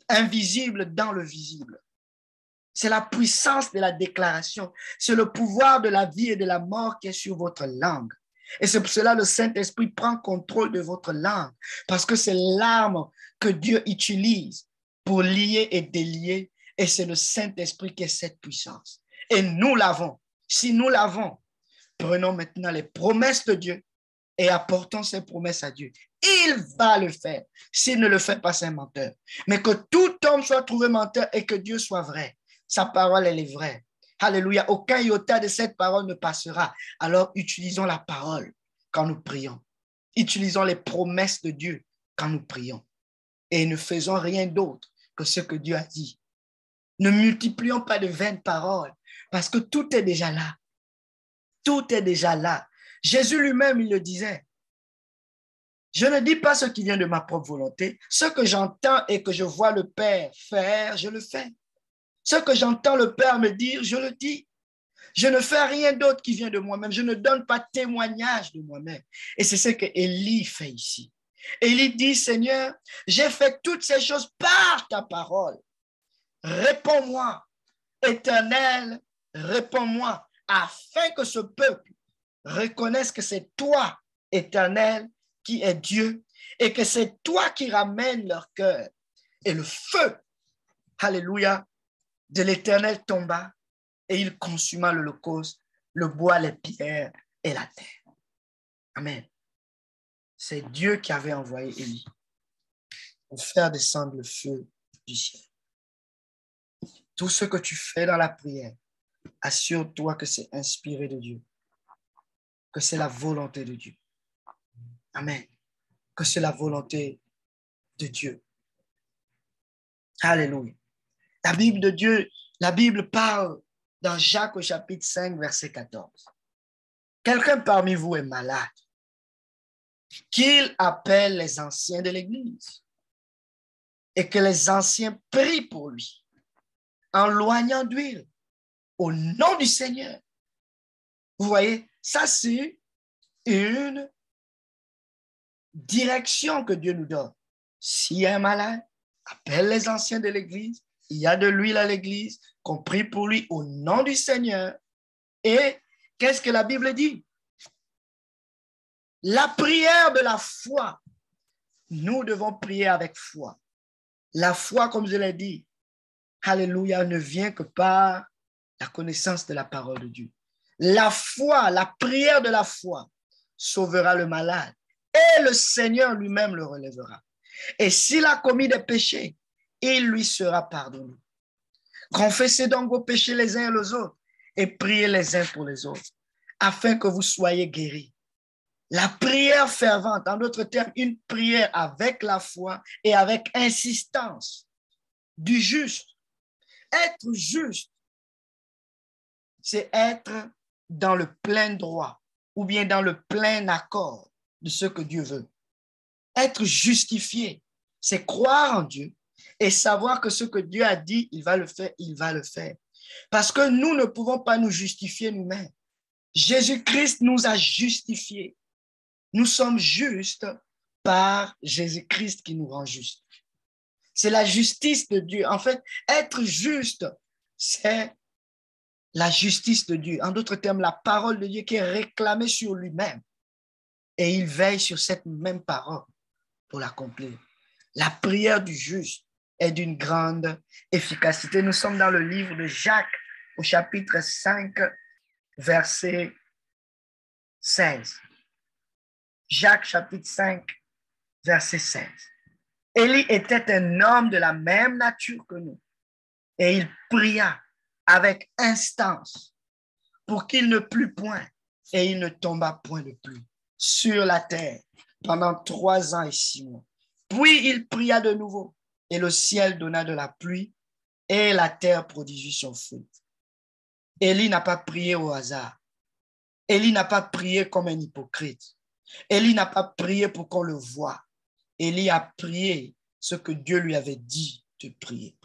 invisibles dans le visible. C'est la puissance de la déclaration. C'est le pouvoir de la vie et de la mort qui est sur votre langue. Et c'est pour cela que le Saint-Esprit prend contrôle de votre langue. Parce que c'est l'arme que Dieu utilise pour lier et délier. Et c'est le Saint-Esprit qui est cette puissance. Et nous l'avons. Si nous l'avons, prenons maintenant les promesses de Dieu et apportons ces promesses à Dieu. Il va le faire. S'il ne le fait pas, c'est un menteur. Mais que tout homme soit trouvé menteur et que Dieu soit vrai. Sa parole, elle est vraie. Alléluia. Aucun iota de cette parole ne passera. Alors, utilisons la parole quand nous prions. Utilisons les promesses de Dieu quand nous prions. Et ne faisons rien d'autre que ce que Dieu a dit. Ne multiplions pas de vaines paroles parce que tout est déjà là. Tout est déjà là. Jésus lui-même, il le disait. Je ne dis pas ce qui vient de ma propre volonté. Ce que j'entends et que je vois le Père faire, je le fais. Ce que j'entends le Père me dire, je le dis. Je ne fais rien d'autre qui vient de moi-même. Je ne donne pas témoignage de moi-même. Et c'est ce que Élie fait ici. Élie dit, Seigneur, j'ai fait toutes ces choses par ta parole. Réponds-moi, Éternel, réponds-moi, afin que ce peuple reconnaisse que c'est toi, Éternel, qui est Dieu, et que c'est toi qui ramènes leur cœur. Et le feu, alléluia, de l'Éternel tomba, et il consuma l'holocauste, le bois, les pierres et la terre. Amen. C'est Dieu qui avait envoyé Élie pour faire descendre le feu du ciel. Tout ce que tu fais dans la prière, assure-toi que c'est inspiré de Dieu, que c'est la volonté de Dieu. Amen. Que c'est la volonté de Dieu. Alléluia. La Bible de Dieu, la Bible parle dans Jacques au chapitre 5, verset 14. Quelqu'un parmi vous est malade, qu'il appelle les anciens de l'Église et que les anciens prient pour lui en loignant d'huile au nom du Seigneur. Vous voyez, ça c'est une direction que Dieu nous donne. S'il y a un malade, appelle les anciens de l'Église, il y a de l'huile à l'Église, qu'on prie pour lui au nom du Seigneur. Et qu'est-ce que la Bible dit? La prière de la foi. Nous devons prier avec foi. La foi, comme je l'ai dit, alléluia, ne vient que par la connaissance de la parole de Dieu. La foi, la prière de la foi sauvera le malade et le Seigneur lui-même le relèvera. Et s'il a commis des péchés, il lui sera pardonné. Confessez donc vos péchés les uns et les autres et priez les uns pour les autres afin que vous soyez guéris. La prière fervente, en d'autres termes, une prière avec la foi et avec insistance du juste. Être juste, c'est être dans le plein droit ou bien dans le plein accord de ce que Dieu veut. Être justifié, c'est croire en Dieu et savoir que ce que Dieu a dit, il va le faire, il va le faire. Parce que nous ne pouvons pas nous justifier nous-mêmes. Jésus-Christ nous a justifiés. Nous sommes justes par Jésus-Christ qui nous rend justes. C'est la justice de Dieu. En fait, être juste, c'est la justice de Dieu. En d'autres termes, la parole de Dieu qui est réclamée sur lui-même. Et il veille sur cette même parole pour l'accomplir. La prière du juste est d'une grande efficacité. Nous sommes dans le livre de Jacques, au chapitre 5, verset 16. Jacques, chapitre 5, verset 16. Élie était un homme de la même nature que nous, et il pria avec instance pour qu'il ne plût point, et il ne tomba point de pluie sur la terre pendant 3 ans et 6 mois. Puis il pria de nouveau, et le ciel donna de la pluie et la terre produisit son fruit. Élie n'a pas prié au hasard. Élie n'a pas prié comme un hypocrite. Élie n'a pas prié pour qu'on le voie. Élie a prié ce que Dieu lui avait dit de prier.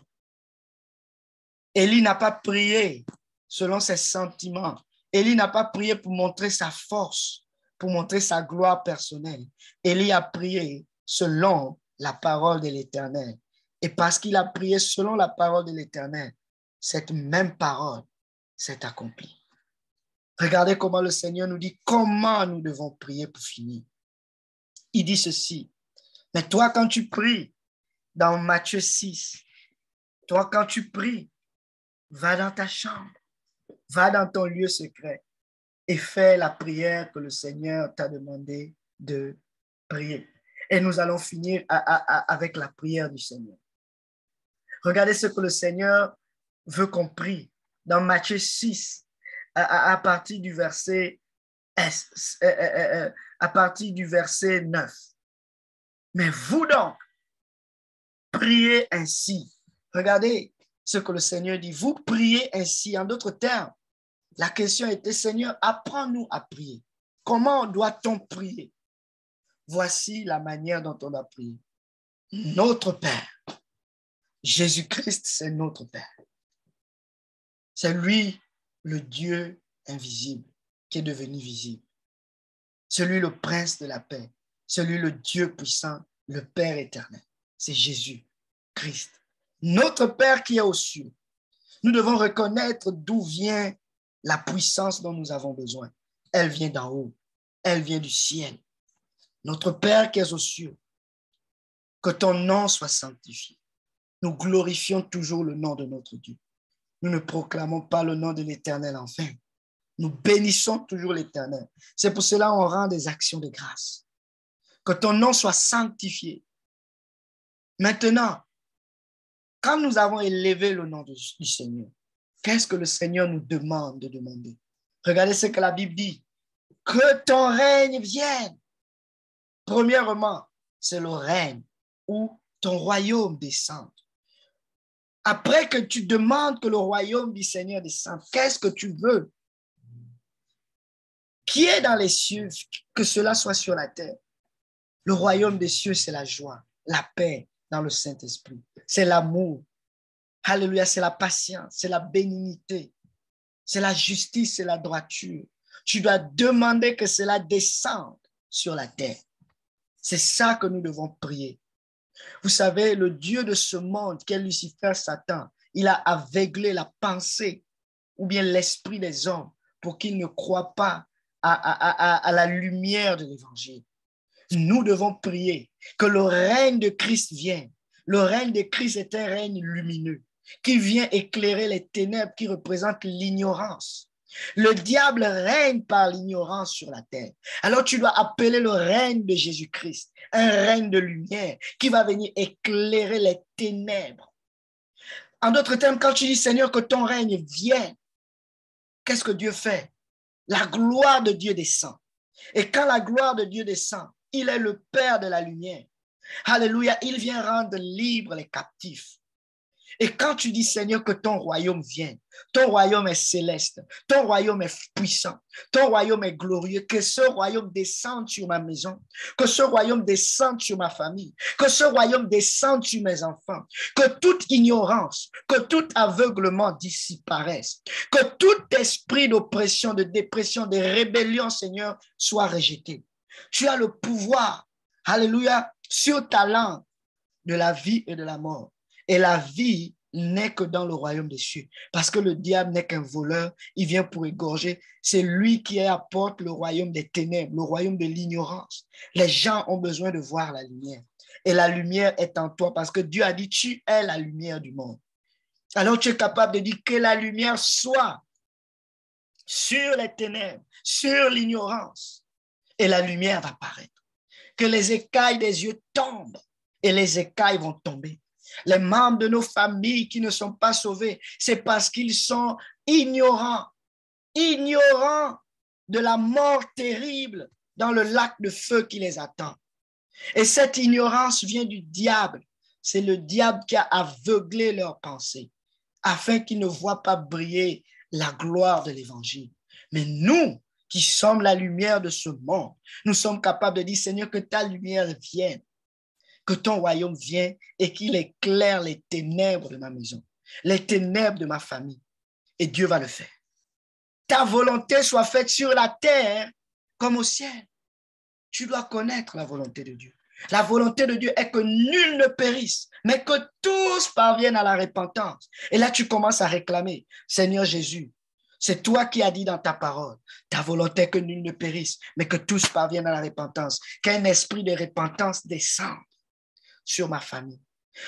Élie n'a pas prié selon ses sentiments. Élie n'a pas prié pour montrer sa force, pour montrer sa gloire personnelle. Élie a prié selon la parole de l'Éternel. Et parce qu'il a prié selon la parole de l'Éternel, cette même parole s'est accomplie. Regardez comment le Seigneur nous dit comment nous devons prier pour finir. Il dit ceci. Mais toi, quand tu pries, dans Matthieu 6, toi, quand tu pries, va dans ta chambre, va dans ton lieu secret et fais la prière que le Seigneur t'a demandé de prier. Et nous allons finir avec la prière du Seigneur. Regardez ce que le Seigneur veut qu'on prie dans Matthieu 6, à partir du verset 9. Mais vous donc, priez ainsi. Regardez ce que le Seigneur dit. Vous priez ainsi. En d'autres termes, la question était, Seigneur, apprends-nous à prier. Comment doit-on prier? Voici la manière dont on doit prier. Notre Père. Jésus-Christ, c'est notre Père. C'est lui, le Dieu invisible, qui est devenu visible. C'est lui le prince de la paix. C'est lui le Dieu puissant, le Père éternel. C'est Jésus-Christ. Notre Père qui est aux cieux. Nous devons reconnaître d'où vient la puissance dont nous avons besoin. Elle vient d'en haut. Elle vient du ciel. Notre Père qui est aux cieux. Que ton nom soit sanctifié. Nous glorifions toujours le nom de notre Dieu. Nous ne proclamons pas le nom de l'Éternel en vain. Nous bénissons toujours l'Éternel. C'est pour cela qu'on rend des actions de grâce. Que ton nom soit sanctifié. Maintenant, quand nous avons élevé le nom du Seigneur, qu'est-ce que le Seigneur nous demande de demander? Regardez ce que la Bible dit. Que ton règne vienne. Premièrement, c'est le règne où ton royaume descende. Après que tu demandes que le royaume du Seigneur descende, qu'est-ce que tu veux? Qui est dans les cieux, que cela soit sur la terre. Le royaume des cieux, c'est la joie, la paix dans le Saint-Esprit. C'est l'amour. Alléluia, c'est la patience, c'est la bénignité, c'est la justice, c'est la droiture. Tu dois demander que cela descende sur la terre. C'est ça que nous devons prier. Vous savez, le Dieu de ce monde, qui est Lucifer, Satan, il a aveuglé la pensée ou bien l'esprit des hommes pour qu'ils ne croient pas à la lumière de l'Évangile. Nous devons prier que le règne de Christ vienne. Le règne de Christ est un règne lumineux qui vient éclairer les ténèbres qui représentent l'ignorance. Le diable règne par l'ignorance sur la terre. Alors tu dois appeler le règne de Jésus-Christ, un règne de lumière qui va venir éclairer les ténèbres. En d'autres termes, quand tu dis Seigneur que ton règne vienne, qu'est-ce que Dieu fait? La gloire de Dieu descend. Et quand la gloire de Dieu descend, il est le Père de la lumière. Alléluia, il vient rendre libres les captifs. Et quand tu dis, Seigneur, que ton royaume vienne, ton royaume est céleste, ton royaume est puissant, ton royaume est glorieux, que ce royaume descende sur ma maison, que ce royaume descende sur ma famille, que ce royaume descende sur mes enfants, que toute ignorance, que tout aveuglement disparaisse, que tout esprit d'oppression, de dépression, de rébellion, Seigneur, soit rejeté. Tu as le pouvoir, alléluia, sur ta langue de la vie et de la mort. Et la vie n'est que dans le royaume des cieux. Parce que le diable n'est qu'un voleur, il vient pour égorger. C'est lui qui apporte le royaume des ténèbres, le royaume de l'ignorance. Les gens ont besoin de voir la lumière. Et la lumière est en toi parce que Dieu a dit, tu es la lumière du monde. Alors tu es capable de dire que la lumière soit sur les ténèbres, sur l'ignorance. Et la lumière va paraître. Que les écailles des yeux tombent et les écailles vont tomber. Les membres de nos familles qui ne sont pas sauvés, c'est parce qu'ils sont ignorants de la mort terrible dans le lac de feu qui les attend. Et cette ignorance vient du diable. C'est le diable qui a aveuglé leurs pensées. afin qu'ils ne voient pas briller la gloire de l'évangile. Mais nous, qui sommes la lumière de ce monde, nous sommes capables de dire, Seigneur, que ta lumière vienne, que ton royaume vienne et qu'il éclaire les ténèbres de ma maison, les ténèbres de ma famille. Et Dieu va le faire. Ta volonté soit faite sur la terre comme au ciel. Tu dois connaître la volonté de Dieu. La volonté de Dieu est que nul ne périsse, mais que tous parviennent à la repentance. Et là, tu commences à réclamer, Seigneur Jésus, c'est toi qui as dit dans ta parole, ta volonté est que nul ne périsse, mais que tous parviennent à la repentance. Qu'un esprit de repentance descende sur ma famille.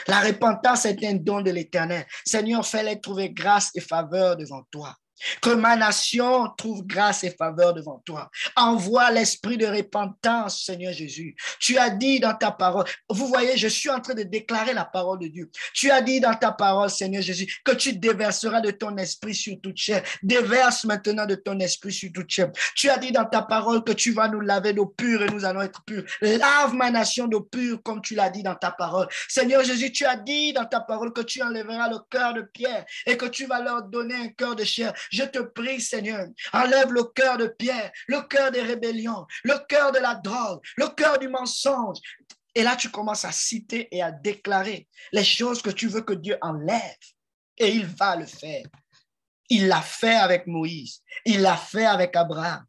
La repentance est un don de l'Éternel. Seigneur, fais-les trouver grâce et faveur devant toi. Que ma nation trouve grâce et faveur devant toi. Envoie l'esprit de repentance, Seigneur Jésus. Tu as dit dans ta parole, vous voyez, je suis en train de déclarer la parole de Dieu. Tu as dit dans ta parole, Seigneur Jésus, que tu déverseras de ton esprit sur toute chair. Déverse maintenant de ton esprit sur toute chair. Tu as dit dans ta parole que tu vas nous laver d'eau pure et nous allons être purs. Lave ma nation d'eau pure comme tu l'as dit dans ta parole. Seigneur Jésus, tu as dit dans ta parole que tu enlèveras le cœur de pierre et que tu vas leur donner un cœur de chair. Je te prie, Seigneur, enlève le cœur de pierre, le cœur des rébellions, le cœur de la drogue, le cœur du mensonge. Et là, tu commences à citer et à déclarer les choses que tu veux que Dieu enlève. Et il va le faire. Il l'a fait avec Moïse. Il l'a fait avec Abraham.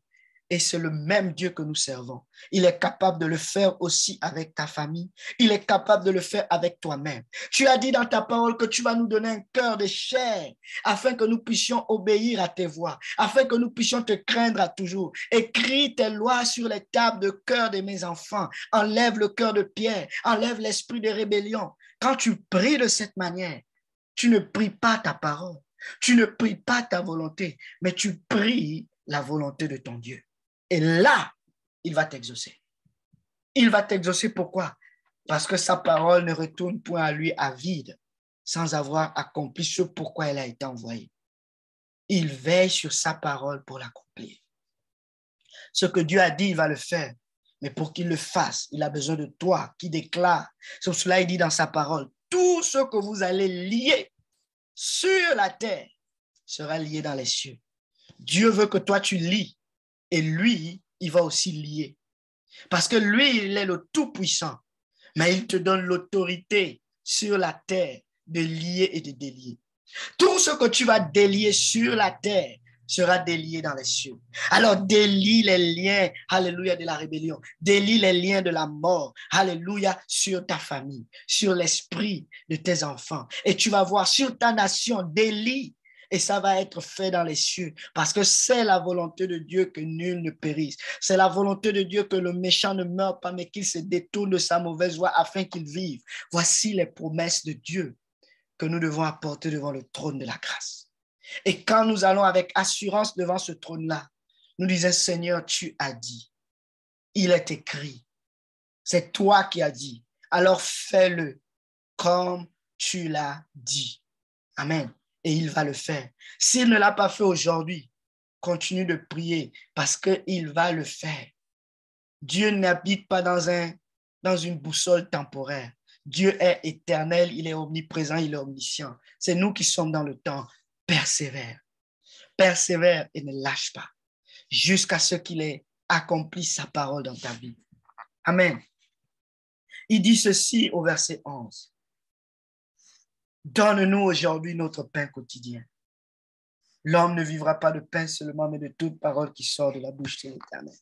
Et c'est le même Dieu que nous servons. Il est capable de le faire aussi avec ta famille. Il est capable de le faire avec toi-même. Tu as dit dans ta parole que tu vas nous donner un cœur de chair afin que nous puissions obéir à tes voies, afin que nous puissions te craindre à toujours. Écris tes lois sur les tables de cœur de mes enfants. Enlève le cœur de pierre. Enlève l'esprit de rébellion. Quand tu pries de cette manière, tu ne pries pas ta parole. Tu ne pries pas ta volonté, mais tu pries la volonté de ton Dieu. Et là, il va t'exaucer. Il va t'exaucer pourquoi? Parce que sa parole ne retourne point à lui à vide, sans avoir accompli ce pourquoi elle a été envoyée. Il veille sur sa parole pour l'accomplir. Ce que Dieu a dit, il va le faire. Mais pour qu'il le fasse, il a besoin de toi qui déclare. C'est pour cela il dit dans sa parole, tout ce que vous allez lier sur la terre sera lié dans les cieux. Dieu veut que toi tu lies. Et lui, il va aussi lier. Parce que lui, il est le Tout-Puissant. Mais il te donne l'autorité sur la terre de lier et de délier. Tout ce que tu vas délier sur la terre sera délié dans les cieux. Alors délie les liens, alléluia, de la rébellion. Délie les liens de la mort, alléluia, sur ta famille, sur l'esprit de tes enfants. Et tu vas voir sur ta nation, délie. Et ça va être fait dans les cieux parce que c'est la volonté de Dieu que nul ne périsse. C'est la volonté de Dieu que le méchant ne meure pas, mais qu'il se détourne de sa mauvaise voie afin qu'il vive. Voici les promesses de Dieu que nous devons apporter devant le trône de la grâce. Et quand nous allons avec assurance devant ce trône-là, nous disons, Seigneur, tu as dit. Il est écrit. C'est toi qui as dit. Alors fais-le comme tu l'as dit. Amen. Et il va le faire. S'il ne l'a pas fait aujourd'hui, continue de prier parce qu'il va le faire. Dieu n'habite pas dans une boussole temporaire. Dieu est éternel, il est omniprésent, il est omniscient. C'est nous qui sommes dans le temps. Persévère. Persévère et ne lâche pas jusqu'à ce qu'il ait accompli sa parole dans ta vie. Amen. Il dit ceci au verset 11. Donne-nous aujourd'hui notre pain quotidien. L'homme ne vivra pas de pain seulement, mais de toute parole qui sort de la bouche de l'Éternel.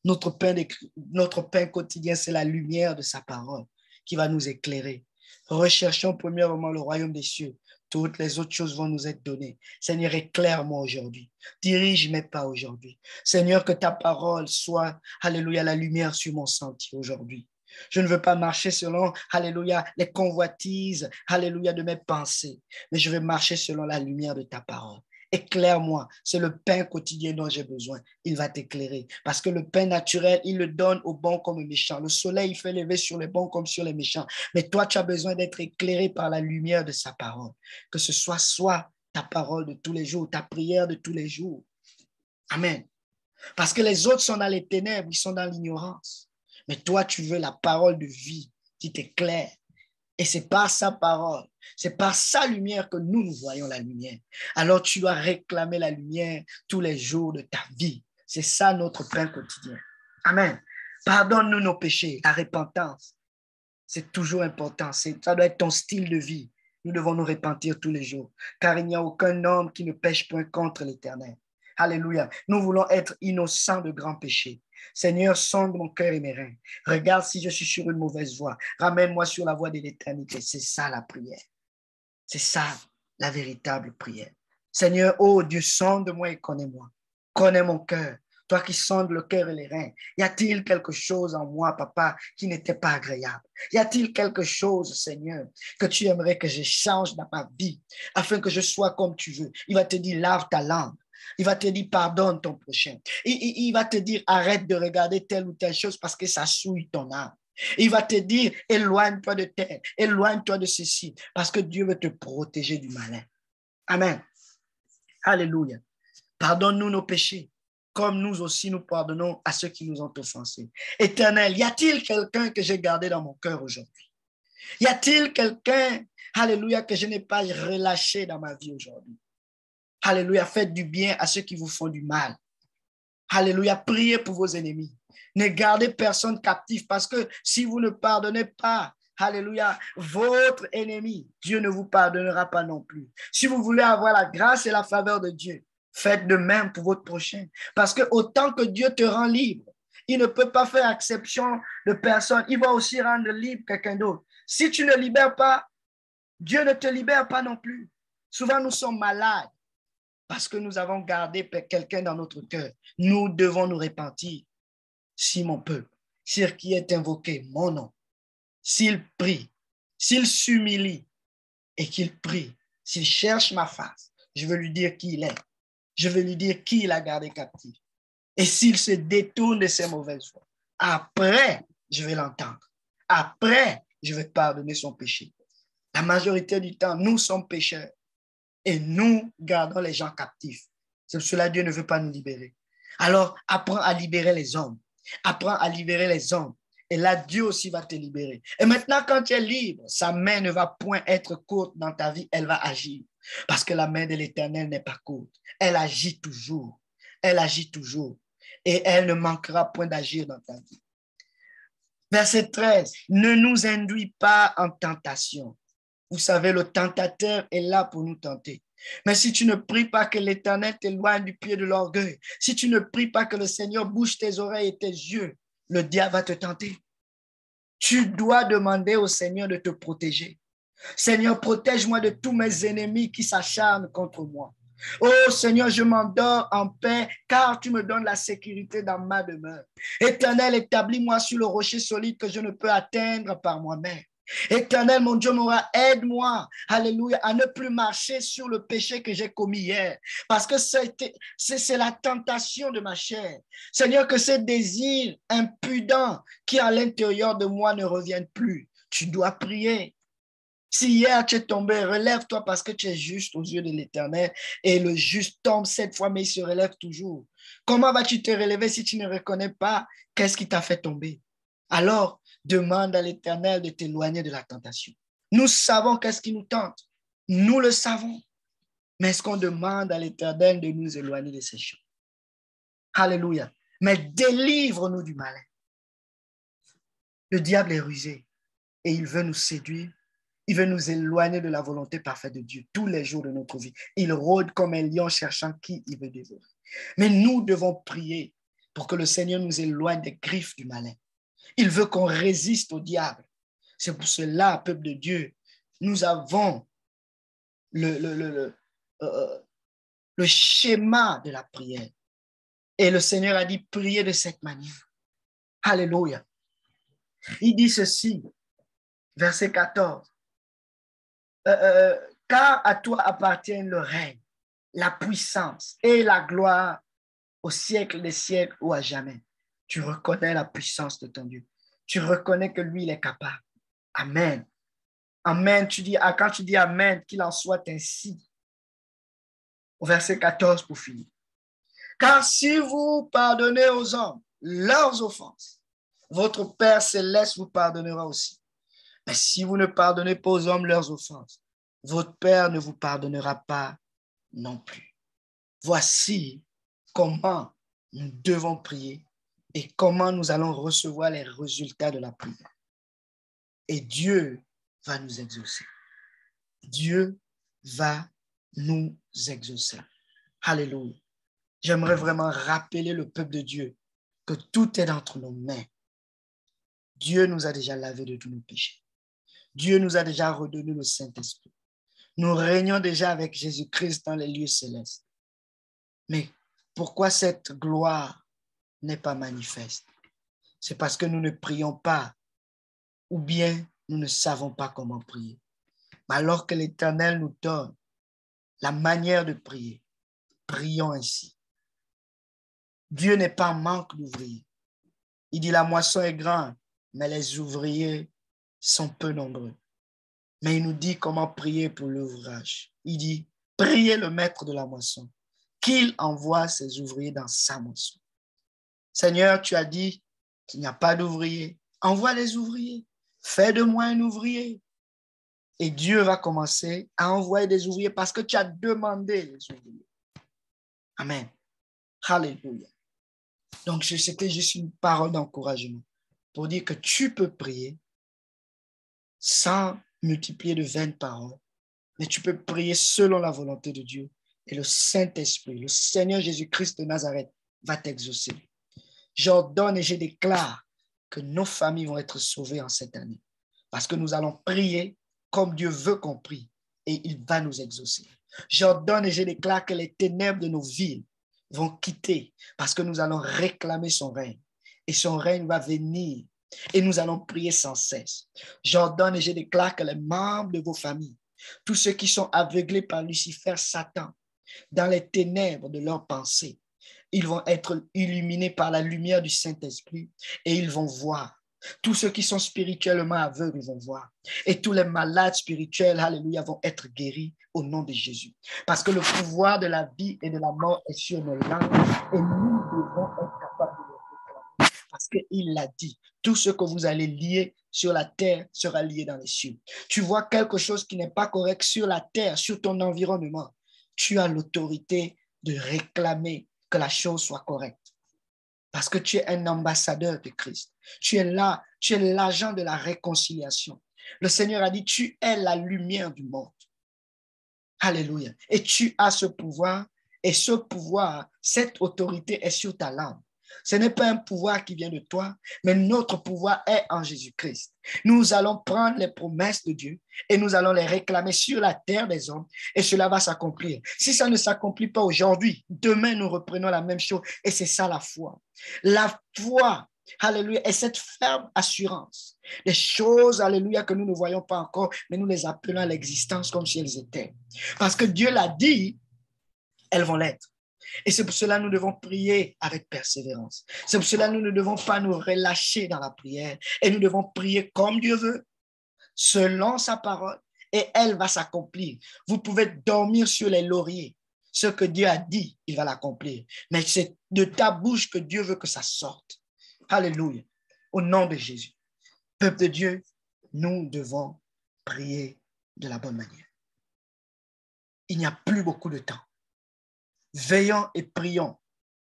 Notre pain quotidien, c'est la lumière de sa parole qui va nous éclairer. Recherchons premièrement le royaume des cieux. Toutes les autres choses vont nous être données. Seigneur, éclaire-moi aujourd'hui. Dirige mes pas aujourd'hui. Seigneur, que ta parole soit, alléluia, la lumière sur mon sentier aujourd'hui. Je ne veux pas marcher selon, alléluia, les convoitises, alléluia, de mes pensées, mais je veux marcher selon la lumière de ta parole. Éclaire-moi, c'est le pain quotidien dont j'ai besoin. Il va t'éclairer parce que le pain naturel, il le donne aux bons comme aux méchants. Le soleil, il fait lever sur les bons comme sur les méchants. Mais toi, tu as besoin d'être éclairé par la lumière de sa parole. Que ce soit ta parole de tous les jours, ta prière de tous les jours. Amen. Parce que les autres sont dans les ténèbres, ils sont dans l'ignorance. Mais toi, tu veux la parole de vie qui t'éclaire Et c'est par sa parole, c'est par sa lumière que nous voyons la lumière. Alors tu dois réclamer la lumière tous les jours de ta vie. C'est ça notre pain quotidien. Amen. Pardonne-nous nos péchés, la repentance. C'est toujours important. Ça doit être ton style de vie. Nous devons nous repentir tous les jours, car il n'y a aucun homme qui ne pêche point contre l'Éternel. Alléluia. Nous voulons être innocents de grands péchés. Seigneur, sonde mon cœur et mes reins. Regarde si je suis sur une mauvaise voie. Ramène-moi sur la voie de l'éternité. C'est ça la prière. C'est ça la véritable prière. Seigneur, oh Dieu, sonde-moi et connais-moi. Connais mon cœur. Toi qui sondes le cœur et les reins. Y a-t-il quelque chose en moi, papa, qui n'était pas agréable? Y a-t-il quelque chose, Seigneur, que tu aimerais que je change dans ma vie afin que je sois comme tu veux? Il va te dire, lave ta langue. Il va te dire, pardonne ton prochain. Il va te dire, arrête de regarder telle ou telle chose parce que ça souille ton âme. Il va te dire, éloigne-toi de tel, éloigne-toi de ceci, parce que Dieu veut te protéger du malin. Amen. Alléluia. Pardonne-nous nos péchés, comme nous aussi nous pardonnons à ceux qui nous ont offensés. Éternel, y a-t-il quelqu'un que j'ai gardé dans mon cœur aujourd'hui? Y a-t-il quelqu'un, alléluia, que je n'ai pas relâché dans ma vie aujourd'hui? Alléluia, faites du bien à ceux qui vous font du mal. Alléluia, priez pour vos ennemis. Ne gardez personne captif parce que si vous ne pardonnez pas, alléluia, votre ennemi, Dieu ne vous pardonnera pas non plus. Si vous voulez avoir la grâce et la faveur de Dieu, faites de même pour votre prochain. Parce que autant que Dieu te rend libre, il ne peut pas faire exception de personne. Il va aussi rendre libre quelqu'un d'autre. Si tu ne libères pas, Dieu ne te libère pas non plus. Souvent, nous sommes malades parce que nous avons gardé quelqu'un dans notre cœur. Nous devons nous repentir. Si mon peuple, sur qui est invoqué mon nom, s'il prie, s'il s'humilie et qu'il prie, s'il cherche ma face, je veux lui dire qui il est. Je veux lui dire qui il a gardé captif. Et s'il se détourne de ses mauvaises voies, après, je vais l'entendre. Après, je vais pardonner son péché. La majorité du temps, nous sommes pécheurs et nous gardons les gens captifs. C'est pour cela que Dieu ne veut pas nous libérer. Alors, apprends à libérer les hommes. Apprends à libérer les hommes. Et là, Dieu aussi va te libérer. Et maintenant, quand tu es libre, sa main ne va point être courte dans ta vie, elle va agir. Parce que la main de l'Éternel n'est pas courte. Elle agit toujours. Elle agit toujours. Et elle ne manquera point d'agir dans ta vie. Verset 13. Ne nous induis pas en tentation. Vous savez, le tentateur est là pour nous tenter. Mais si tu ne pries pas que l'Éternel t'éloigne du pied de l'orgueil, si tu ne pries pas que le Seigneur bouge tes oreilles et tes yeux, le diable va te tenter. Tu dois demander au Seigneur de te protéger. Seigneur, protège-moi de tous mes ennemis qui s'acharnent contre moi. Oh Seigneur, je m'endors en paix car tu me donnes la sécurité dans ma demeure. Éternel, établis-moi sur le rocher solide que je ne peux atteindre par moi-même. Éternel, mon Dieu, aide-moi, alléluia, à ne plus marcher sur le péché que j'ai commis hier, parce que c'est la tentation de ma chair. Seigneur, que ces désirs impudents qui à l'intérieur de moi ne reviennent plus. Tu dois prier. Si hier tu es tombé, relève-toi parce que tu es juste aux yeux de l'Éternel et le juste tombe 7 fois, mais il se relève toujours. Comment vas-tu te relever si tu ne reconnais pas qu'est-ce qui t'a fait tomber? Alors, demande à l'Éternel de t'éloigner de la tentation. Nous savons qu'est-ce qui nous tente. Nous le savons. Mais est-ce qu'on demande à l'Éternel de nous éloigner de ces choses? Alléluia. Mais délivre-nous du malin. Le diable est rusé et il veut nous séduire. Il veut nous éloigner de la volonté parfaite de Dieu tous les jours de notre vie. Il rôde comme un lion cherchant qui il veut dévorer. Mais nous devons prier pour que le Seigneur nous éloigne des griffes du malin. Il veut qu'on résiste au diable. C'est pour cela, peuple de Dieu, nous avons le schéma de la prière. Et le Seigneur a dit, priez de cette manière. Alléluia. Il dit ceci, verset 14. Car à toi appartiennent le règne, la puissance et la gloire au siècle des siècles ou à jamais. Tu reconnais la puissance de ton Dieu. Tu reconnais que lui, il est capable. Amen. Amen. Quand tu dis Amen, qu'il en soit ainsi. Au verset 14 pour finir. Car si vous pardonnez aux hommes leurs offenses, votre Père céleste vous pardonnera aussi. Mais si vous ne pardonnez pas aux hommes leurs offenses, votre Père ne vous pardonnera pas non plus. Voici comment nous devons prier et comment nous allons recevoir les résultats de la prière. Et Dieu va nous exaucer. Dieu va nous exaucer. Alléluia. J'aimerais vraiment rappeler le peuple de Dieu que tout est entre nos mains. Dieu nous a déjà lavé de tous nos péchés. Dieu nous a déjà redonné le Saint-Esprit. Nous régnons déjà avec Jésus-Christ dans les lieux célestes. Mais pourquoi cette gloire n'est pas manifeste? C'est parce que nous ne prions pas ou bien nous ne savons pas comment prier. Mais alors que l'Éternel nous donne la manière de prier, prions ainsi. Dieu n'est pas en manque d'ouvriers. Il dit la moisson est grande, mais les ouvriers sont peu nombreux. Mais il nous dit comment prier pour l'ouvrage. Il dit, priez le maître de la moisson, qu'il envoie ses ouvriers dans sa moisson. Seigneur, tu as dit qu'il n'y a pas d'ouvriers. Envoie les ouvriers. Fais de moi un ouvrier. Et Dieu va commencer à envoyer des ouvriers parce que tu as demandé les ouvriers. Amen. Alléluia. Donc, c'était juste une parole d'encouragement pour dire que tu peux prier sans multiplier de vaines paroles, mais tu peux prier selon la volonté de Dieu et le Saint-Esprit, le Seigneur Jésus-Christ de Nazareth va t'exaucer. J'ordonne et je déclare que nos familles vont être sauvées en cette année parce que nous allons prier comme Dieu veut qu'on prie et il va nous exaucer. J'ordonne et je déclare que les ténèbres de nos villes vont quitter parce que nous allons réclamer son règne et son règne va venir et nous allons prier sans cesse. J'ordonne et je déclare que les membres de vos familles, tous ceux qui sont aveuglés par Lucifer, Satan, dans les ténèbres de leurs pensées, ils vont être illuminés par la lumière du Saint-Esprit et ils vont voir. Tous ceux qui sont spirituellement aveugles vont voir. Et tous les malades spirituels, alléluia, vont être guéris au nom de Jésus. Parce que le pouvoir de la vie et de la mort est sur nos langues et nous devons être capables de le réclamer. Parce qu'il l'a dit, tout ce que vous allez lier sur la terre sera lié dans les cieux. Tu vois quelque chose qui n'est pas correct sur la terre, sur ton environnement, tu as l'autorité de réclamer que la chose soit correcte. Parce que tu es un ambassadeur de Christ. Tu es là, tu es l'agent de la réconciliation. Le Seigneur a dit, tu es la lumière du monde. Alléluia. Et tu as ce pouvoir, et ce pouvoir, cette autorité est sur ta langue. Ce n'est pas un pouvoir qui vient de toi, mais notre pouvoir est en Jésus-Christ. Nous allons prendre les promesses de Dieu et nous allons les réclamer sur la terre des hommes et cela va s'accomplir. Si ça ne s'accomplit pas aujourd'hui, demain nous reprenons la même chose et c'est ça la foi. La foi, alléluia, est cette ferme assurance. Les choses, alléluia, que nous ne voyons pas encore, mais nous les appelons à l'existence comme si elles étaient. Parce que Dieu l'a dit, elles vont l'être. Et c'est pour cela que nous devons prier avec persévérance. C'est pour cela que nous ne devons pas nous relâcher dans la prière. Et nous devons prier comme Dieu veut, selon sa parole, et elle va s'accomplir. Vous pouvez dormir sur les lauriers. Ce que Dieu a dit, il va l'accomplir. Mais c'est de ta bouche que Dieu veut que ça sorte. Alléluia. Au nom de Jésus. Peuple de Dieu, nous devons prier de la bonne manière. Il n'y a plus beaucoup de temps. Veillons et prions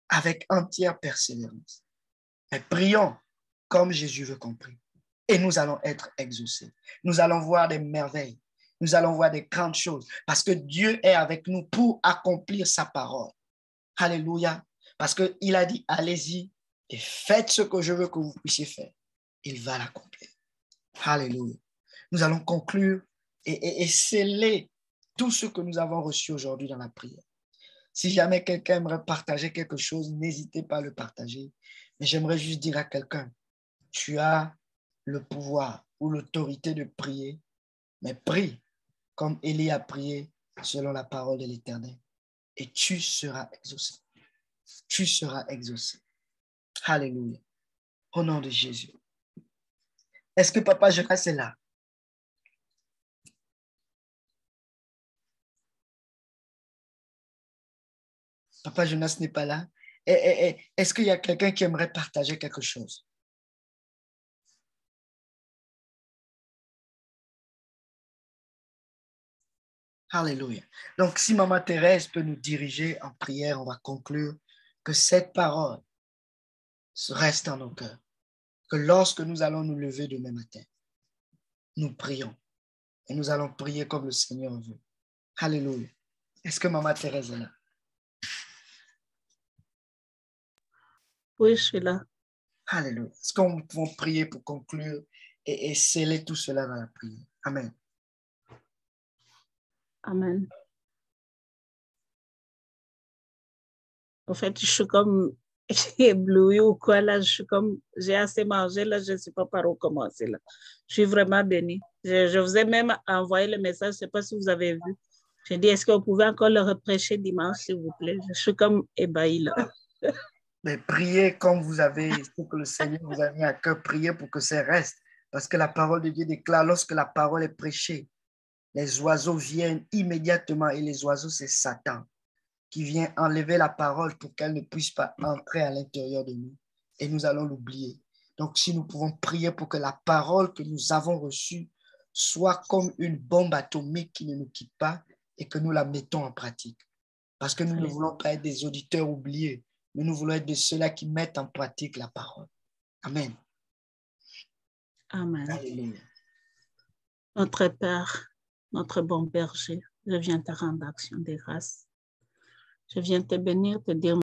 avec entière persévérance. Mais prions comme Jésus veut qu'on prie. Et nous allons être exaucés. Nous allons voir des merveilles. Nous allons voir des grandes choses. Parce que Dieu est avec nous pour accomplir sa parole. Alléluia. Parce qu'il a dit, allez-y et faites ce que je veux que vous puissiez faire. Il va l'accomplir. Alléluia. Nous allons conclure et sceller tout ce que nous avons reçu aujourd'hui dans la prière. Si jamais quelqu'un aimerait partager quelque chose, n'hésitez pas à le partager. Mais j'aimerais juste dire à quelqu'un, tu as le pouvoir ou l'autorité de prier, mais prie comme Élie a prié selon la parole de l'Éternel. Et tu seras exaucé. Tu seras exaucé. Alléluia. Au nom de Jésus. Est-ce que Papa Jonas est là? Papa Jonas n'est pas là. Est-ce qu'il y a quelqu'un qui aimerait partager quelque chose? Alléluia. Donc, si Maman Thérèse peut nous diriger en prière, on va conclure que cette parole reste en nos cœurs. Que lorsque nous allons nous lever demain matin, nous prions. Et nous allons prier comme le Seigneur veut. Alléluia. Est-ce que Maman Thérèse est là? Oui, je suis là. Alléluia. Est-ce qu'on peut prier pour conclure et sceller tout cela dans la prière? Amen. Amen. En fait, je suis comme éblouie ou quoi, là, je suis comme, j'ai assez mangé, là, je ne sais pas par où commencer, là. Je suis vraiment bénie. Je vous ai même envoyé le message, je ne sais pas si vous avez vu. J'ai dit, est-ce que vous pouvez encore le reprêcher dimanche, s'il vous plaît? Je suis comme ébahie, là. Mais priez comme vous avez, ce que le Seigneur vous a mis à cœur, priez pour que ça reste. Parce que la parole de Dieu déclare, lorsque la parole est prêchée, les oiseaux viennent immédiatement, et les oiseaux, c'est Satan qui vient enlever la parole pour qu'elle ne puisse pas entrer à l'intérieur de nous. Et nous allons l'oublier. Donc, si nous pouvons prier pour que la parole que nous avons reçue soit comme une bombe atomique qui ne nous quitte pas et que nous la mettons en pratique. Parce que nous ne voulons pas être des auditeurs oubliés, mais nous voulons être de ceux-là qui mettent en pratique la parole. Amen. Amen. Alléluia. Notre Père, notre bon berger, je viens te rendre action de grâce. Je viens te bénir, te dire